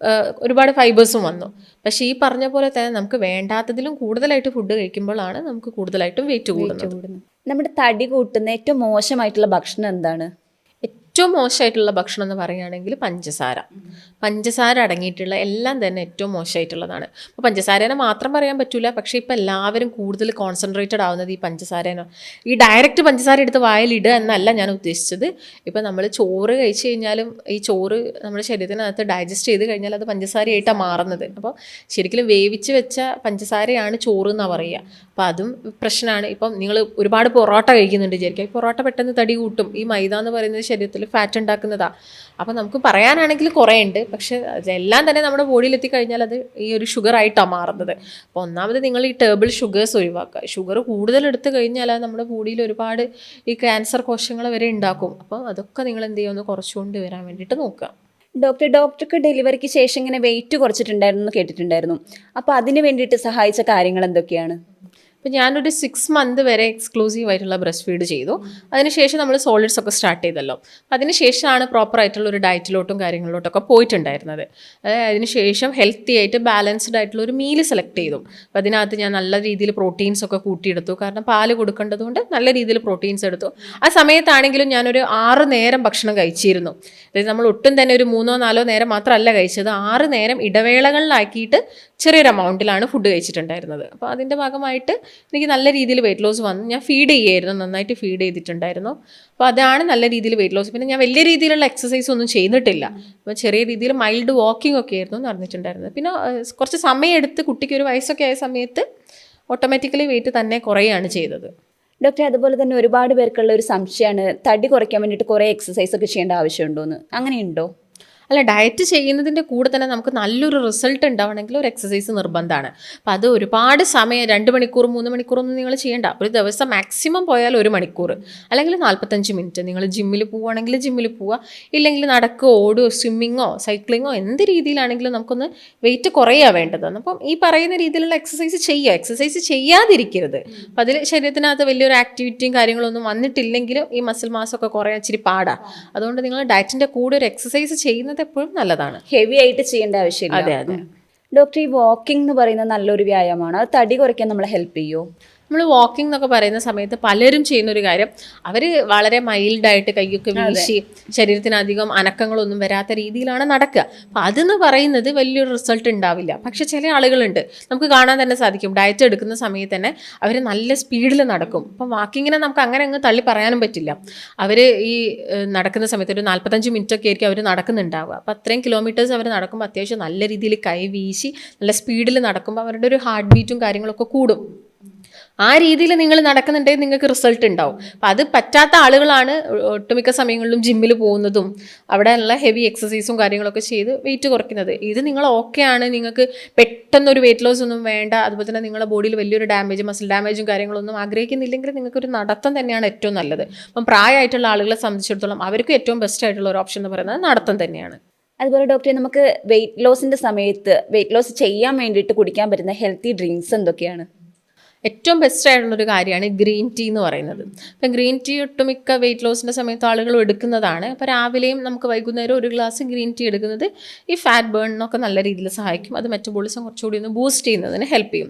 ഒരുപാട് ഫൈബേഴ്സും വന്നു. പക്ഷേ ഈ പറഞ്ഞ പോലെ തന്നെ നമുക്ക് വേണ്ടാത്തതിലും കൂടുതലായിട്ട് ഫുഡ് കഴിക്കുമ്പോഴാണ് നമുക്ക് കൂടുതലായിട്ടും വെയിറ്റ് കൂടുന്നത്. നമ്മുടെ തടി കൂട്ടുന്ന ഏറ്റവും മോശമായിട്ടുള്ള ഭക്ഷണം എന്താണ്? ഏറ്റവും മോശമായിട്ടുള്ള ഭക്ഷണം എന്ന് പറയുകയാണെങ്കിൽ പഞ്ചസാര അടങ്ങിയിട്ടുള്ള എല്ലാം തന്നെ ഏറ്റവും മോശമായിട്ടുള്ളതാണ്. അപ്പോൾ പഞ്ചസാരേനെ മാത്രം പറയാൻ പറ്റില്ല, പക്ഷേ ഇപ്പോൾ എല്ലാവരും കൂടുതൽ കോൺസെൻട്രേറ്റഡ് ആവുന്നത് ഈ പഞ്ചസാരേനോ. ഈ ഡയറക്റ്റ് പഞ്ചസാര എടുത്ത് വായിലിടുക എന്നല്ല ഞാൻ ഉദ്ദേശിച്ചത്. ഇപ്പോൾ നമ്മൾ ചോറ് കഴിച്ച് കഴിഞ്ഞാലും ഈ ചോറ് നമ്മുടെ ശരീരത്തിനകത്ത് ഡൈജസ്റ്റ് ചെയ്ത് കഴിഞ്ഞാൽ അത് പഞ്ചസാരയായിട്ടാണ് മാറുന്നത്. അപ്പോൾ ശരിക്കും വേവിച്ച് വെച്ച പഞ്ചസാരയാണ് ചോറ് എന്നാണ് പറയുക. അപ്പോൾ അതും പ്രശ്നമാണ്. ഇപ്പം നിങ്ങൾ ഒരുപാട് പൊറോട്ട കഴിക്കുന്നുണ്ട് വിചാരിക്കുക, ഈ പൊറോട്ട പെട്ടെന്ന് തടി കൂട്ടും. ഈ മൈദ എന്ന് പറയുന്നത് ശരീരത്തിൽ ഫാറ്റ് ഉണ്ടാക്കുന്നതാണ്. അപ്പോൾ നമുക്ക് പറയാനാണെങ്കിൽ കുറേ ഉണ്ട്, പക്ഷേ അതെല്ലാം തന്നെ നമ്മുടെ ബോഡിയിൽ എത്തിക്കഴിഞ്ഞാൽ അത് ഈ ഒരു ഷുഗറായിട്ടാണ് മാറുന്നത്. അപ്പോൾ ഒന്നാമത് നിങ്ങൾ ഈ ടേബിൾ ഷുഗേഴ്സ് ഒഴിവാക്കുക. ഷുഗർ കൂടുതൽ എടുത്തു കഴിഞ്ഞാൽ അത് നമ്മുടെ ബോഡിയിൽ ഒരുപാട് ഈ ക്യാൻസർ കോശങ്ങൾ വരെ ഉണ്ടാക്കും. അപ്പോൾ അതൊക്കെ നിങ്ങൾ എന്ത് ചെയ്യുമെന്ന് കുറച്ചുകൊണ്ട് വരാൻ വേണ്ടിയിട്ട് നോക്കുക. ഡോക്ടർക്ക് ഡെലിവറിക്ക് ശേഷം ഇങ്ങനെ വെയിറ്റ് കുറച്ചിട്ടുണ്ടായിരുന്നു എന്ന് കേട്ടിട്ടുണ്ടായിരുന്നു. അപ്പോൾ അതിന് വേണ്ടിയിട്ട് സഹായിച്ച കാര്യങ്ങൾ എന്തൊക്കെയാണ്? അപ്പോൾ ഞാനൊരു 6 മന്ത് വരെ എക്സ്ക്ലൂസീവ് ആയിട്ടുള്ള ബ്രസ്റ്റ് ഫീഡ് ചെയ്തു. അതിനുശേഷം നമ്മൾ സോളിഡ്സ് ഒക്കെ സ്റ്റാർട്ട് ചെയ്തല്ലോ. അതിനുശേഷമാണ് പ്രോപ്പർ ആയിട്ടുള്ള ഒരു ഡയറ്റിലോട്ടും കാര്യങ്ങളിലോട്ടൊക്കെ പോയിട്ടുണ്ടായിരുന്നത്. അതിനുശേഷം ഹെൽത്തി ആയിട്ട് ബാലൻസ്ഡ് ആയിട്ടുള്ള ഒരു മീൽ സെലക്ട് ചെയ്തു. അപ്പോൾ അതിനകത്ത് ഞാൻ നല്ല രീതിയിൽ പ്രോട്ടീൻസ് ഒക്കെ കൂട്ടിയെടുത്തു. കാരണം പാല് കൊടുക്കേണ്ടതുകൊണ്ട് നല്ല രീതിയിൽ പ്രോട്ടീൻസ് എടുത്തു. ആ സമയത്താണെങ്കിലും ഞാനൊരു 6 നേരം ഭക്ഷണം കഴിച്ചിരുന്നു. അതായത് നമ്മൾ ഒട്ടും തന്നെ ഒരു 3-4 നേരം മാത്രമല്ല കഴിച്ചത്, 6 നേരം ഇടവേളകളിലാക്കിയിട്ട് ചെറിയൊരു എമൗണ്ടിലാണ് ഫുഡ് കഴിച്ചിട്ടുണ്ടായിരുന്നത്. അപ്പോൾ അതിൻ്റെ ഭാഗമായിട്ട് എനിക്ക് നല്ല രീതിയിൽ വെയിറ്റ് ലോസ് വന്നു. ഞാൻ ഫീഡ് ചെയ്യുമായിരുന്നു, നന്നായിട്ട് ഫീഡ് ചെയ്തിട്ടുണ്ടായിരുന്നു. അപ്പോൾ അതാണ് നല്ല രീതിയിൽ വെയിറ്റ് ലോസ്. പിന്നെ ഞാൻ വലിയ രീതിയിലുള്ള എക്സസൈസ് ഒന്നും ചെയ്തിട്ടില്ല. അപ്പോൾ ചെറിയ രീതിയിൽ മൈൽഡ് വാക്കിംഗ് ഒക്കെ ആയിരുന്നു നടന്നിട്ടുണ്ടായിരുന്നത്. പിന്നെ കുറച്ച് സമയമെടുത്ത് കുട്ടിക്ക് ഒരു വയസ്സൊക്കെ ആയ സമയത്ത് ഓട്ടോമാറ്റിക്കലി വെയിറ്റ് തന്നെ കുറയുകയാണ് ചെയ്തത്. ഡോക്ടറെ, അതുപോലെ തന്നെ ഒരുപാട് പേർക്കുള്ള ഒരു സംശയമാണ് തടി കുറയ്ക്കാൻ വേണ്ടിയിട്ട് കുറേ എക്സസൈസ് ഒക്കെ ചെയ്യേണ്ട ആവശ്യമുണ്ടോ എന്ന്. അങ്ങനെയുണ്ടോ? അല്ല, ഡയറ്റ് ചെയ്യുന്നതിൻ്റെ കൂടെ തന്നെ നമുക്ക് നല്ലൊരു റിസൾട്ട് ഉണ്ടാവണമെങ്കിൽ ഒരു എക്സസൈസ് നിർബന്ധമാണ്. അപ്പോൾ അത് ഒരുപാട് സമയം 2 മണിക്കൂർ 3 മണിക്കൂറൊന്നും നിങ്ങൾ ചെയ്യേണ്ട. ഒരു ദിവസം മാക്സിമം പോയാൽ 1 മണിക്കൂർ അല്ലെങ്കിൽ 45 മിനിറ്റ് നിങ്ങൾ ജിമ്മിൽ പോവുകയാണെങ്കിൽ ജിമ്മിൽ പോവുക, ഇല്ലെങ്കിൽ നടക്കുകയോ ഓടുകയോ സ്വിമ്മിങ്ങോ സൈക്ലിങ്ങോ എന്ത് രീതിയിലാണെങ്കിലും നമുക്കൊന്ന് വെയിറ്റ് കുറയുക വേണ്ടതാണ്. അപ്പം ഈ പറയുന്ന രീതിയിലുള്ള എക്സസൈസ് ചെയ്യുക, എക്സസൈസ് ചെയ്യാതിരിക്കരുത്. അപ്പം അതിൽ ശരീരത്തിനകത്ത് വലിയൊരു ആക്ടിവിറ്റിയും കാര്യങ്ങളൊന്നും വന്നിട്ടില്ലെങ്കിലും ഈ മസിൽ മാസൊക്കെ കുറയാൻ ഇച്ചിരി പാടാണ്. അതുകൊണ്ട് നിങ്ങൾ ഡയറ്റിൻ്റെ കൂടെ ഒരു എക്സസൈസ് ചെയ്യുന്നത് എപ്പോഴും നല്ലതാണ്. ഹെവി ആയിട്ട് ചെയ്യേണ്ട ആവശ്യമില്ല. അതെ അതെ. ഡോക്ടർ, ഈ വാക്കിംഗ് എന്ന് പറയുന്നത് നല്ലൊരു വ്യായാമമാണ്. അത് തടി കുറയ്ക്കാൻ നമ്മളെ ഹെൽപ്പ് ചെയ്യുമോ? നമ്മൾ വാക്കിംഗ് എന്നൊക്കെ പറയുന്ന സമയത്ത് പലരും ചെയ്യുന്നൊരു കാര്യം, അവർ വളരെ മൈൽഡായിട്ട് കൈയൊക്കെ വീശി ശരീരത്തിനധികം അനക്കങ്ങളൊന്നും വരാത്ത രീതിയിലാണ് നടക്കുക. അപ്പം അതെന്ന് പറയുന്നത് വലിയൊരു റിസൾട്ട് ഉണ്ടാവില്ല. പക്ഷെ ചില ആളുകളുണ്ട്, നമുക്ക് കാണാൻ തന്നെ സാധിക്കും, ഡയറ്റ് എടുക്കുന്ന സമയത്ത് തന്നെ അവർ നല്ല സ്പീഡിൽ നടക്കും. അപ്പം വാക്കിങ്ങിനെ നമുക്ക് അങ്ങനെ അങ്ങ് തള്ളി പറയാനും പറ്റില്ല. അവർ ഈ നടക്കുന്ന സമയത്ത് ഒരു 45 മിനിറ്റൊക്കെ ആയിരിക്കും അവർ നടക്കുന്നുണ്ടാവുക. അപ്പം അത്രയും കിലോമീറ്റേഴ്സ് അവർ നടക്കുമ്പോൾ അത്യാവശ്യം നല്ല രീതിയിൽ കൈ വീശി നല്ല സ്പീഡിൽ നടക്കുമ്പോൾ അവരുടെ ഒരു ഹാർട്ട് ബീറ്റും കാര്യങ്ങളൊക്കെ കൂടും. ആ രീതിയിൽ നിങ്ങൾ നടക്കുന്നുണ്ടെങ്കിൽ നിങ്ങൾക്ക് റിസൾട്ട് ഉണ്ടാവും. അപ്പം അത് പറ്റാത്ത ആളുകളാണ് ഒട്ടുമിക്ക സമയങ്ങളിലും ജിമ്മിൽ പോകുന്നതും അവിടെയുള്ള ഹെവി എക്സസൈസും കാര്യങ്ങളൊക്കെ ചെയ്ത് വെയിറ്റ് കുറയ്ക്കുന്നത്. ഇത് നിങ്ങൾ ഓക്കെ ആണ്, നിങ്ങൾക്ക് പെട്ടെന്നൊരു വെയിറ്റ് ലോസ് ഒന്നും വേണ്ട, അതുപോലെ തന്നെ നിങ്ങളുടെ ബോഡിയിൽ വലിയൊരു ഡാമേജ് മസിൽ ഡാമേജും കാര്യങ്ങളൊന്നും ആഗ്രഹിക്കുന്നില്ലെങ്കിൽ നിങ്ങൾക്കൊരു നടത്തം തന്നെയാണ് ഏറ്റവും നല്ലത്. അപ്പം പ്രായമായിട്ടുള്ള ആളുകളെ സംബന്ധിച്ചിടത്തോളം അവർക്കും ഏറ്റവും ബെസ്റ്റ് ആയിട്ടുള്ള ഒരു ഓപ്ഷൻ എന്ന് പറയുന്നത് നടത്തം തന്നെയാണ്. അതുപോലെ ഡോക്ടറെ, നമുക്ക് വെയിറ്റ് ലോസിൻ്റെ സമയത്ത് വെയിറ്റ് ലോസ് ചെയ്യാൻ വേണ്ടിയിട്ട് കുടിക്കാൻ പറ്റുന്ന ഹെൽത്തി ഡ്രിങ്ക്സ് എന്തൊക്കെയാണ്? ഏറ്റവും ബെസ്റ്റ് ആയിട്ടുള്ളൊരു കാര്യമാണ് ഗ്രീൻ ടീ എന്ന് പറയുന്നത്. ഇപ്പം ഗ്രീൻ ടീ ഒട്ടുമിക്ക വെയിറ്റ് ലോസിൻ്റെ സമയത്ത് ആളുകൾ എടുക്കുന്നതാണ്. അപ്പോൾ രാവിലെയും നമുക്ക് വൈകുന്നേരം ഒരു ഗ്ലാസ് ഗ്രീൻ ടീ എടുക്കുന്നത് ഈ ഫാറ്റ് ബേണിനൊക്കെ നല്ല രീതിയിൽ സഹായിക്കും. അത് മെറ്റബോളിസം കുറച്ചുകൂടി ഒന്ന് ബൂസ്റ്റ് ചെയ്യുന്നതിന് ഹെൽപ്പ് ചെയ്യും.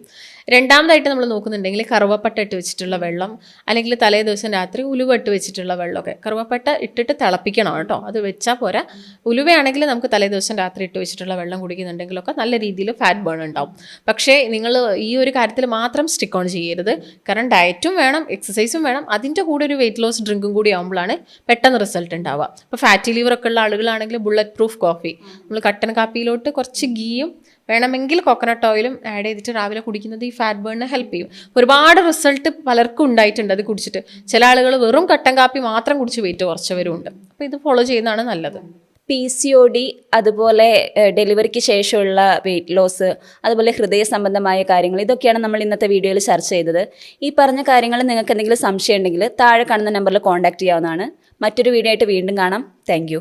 രണ്ടാമതായിട്ട് നമ്മൾ നോക്കുന്നുണ്ടെങ്കിൽ കറുവപ്പട്ട ഇട്ട് വെച്ചിട്ടുള്ള വെള്ളം, അല്ലെങ്കിൽ തലേ ദിവസം രാത്രി ഉലുവ ഇട്ട് വെച്ചിട്ടുള്ള വെള്ളമൊക്കെ. കറുവപ്പട്ട ഇട്ടിട്ട് തിളപ്പിക്കണം കേട്ടോ, അത് വെച്ചാൽ പോരാ. ഉലുവയാണെങ്കിൽ നമുക്ക് തലേ ദിവസം രാത്രി ഇട്ട് വെച്ചിട്ടുള്ള വെള്ളം കുടിക്കുന്നുണ്ടെങ്കിലൊക്കെ നല്ല രീതിയിൽ ഫാറ്റ് ബേൺ ഉണ്ടാവും. പക്ഷേ നിങ്ങൾ ഈ ഒരു കാര്യത്തിൽ മാത്രം സ്റ്റിക്ക് ഓൺ ചെയ്യരുത്. കാരണം ഡയറ്റും വേണം, എക്സസൈസും വേണം, അതിൻ്റെ കൂടെ ഒരു വെയിറ്റ് ലോസ് ഡ്രിങ്കും കൂടി ആകുമ്പോഴാണ് പെട്ടെന്ന് റിസൾട്ട് ഉണ്ടാവുക. ഇപ്പോൾ ഫാറ്റി ലിവറൊക്കെ ഉള്ള ആളുകളാണെങ്കിൽ ബുള്ളറ്റ് പ്രൂഫ് കോഫി, നമ്മൾ കട്ടൻ കാപ്പിയിലോട്ട് കുറച്ച് ഗീയും വേണമെങ്കിൽ കോക്കനട്ട് ഓയിലും ആഡ് ചെയ്തിട്ട് രാവിലെ കുടിക്കുന്നത് ഈ ഫാറ്റ് ബേണിനെ ഹെൽപ്പ് ചെയ്യും. ഒരുപാട് റിസൾട്ട് പലർക്കും ഉണ്ടായിട്ടുണ്ട് അത് കുടിച്ചിട്ട്. ചില ആളുകൾ വെറും കട്ടൻ കാപ്പി മാത്രം കുടിച്ച് വെയിറ്റ് കുറച്ചവരും ഉണ്ട്. അപ്പോൾ ഇത് ഫോളോ ചെയ്യുന്നതാണ് നല്ലത്. PCOD, അതുപോലെ ഡെലിവറിക്ക് ശേഷമുള്ള വെയിറ്റ് ലോസ്, അതുപോലെ ഹൃദയ സംബന്ധമായ കാര്യങ്ങൾ, ഇതൊക്കെയാണ് നമ്മൾ ഇന്നത്തെ വീഡിയോയിൽ ചർച്ച ചെയ്തത്. ഈ പറഞ്ഞ കാര്യങ്ങൾ നിങ്ങൾക്ക് എന്തെങ്കിലും സംശയം ഉണ്ടെങ്കിൽ താഴെ കാണുന്ന നമ്പറിൽ കോൺടാക്ട് ചെയ്യാവുന്നതാണ്. മറ്റൊരു വീഡിയോ ആയിട്ട് വീണ്ടും കാണാം. താങ്ക്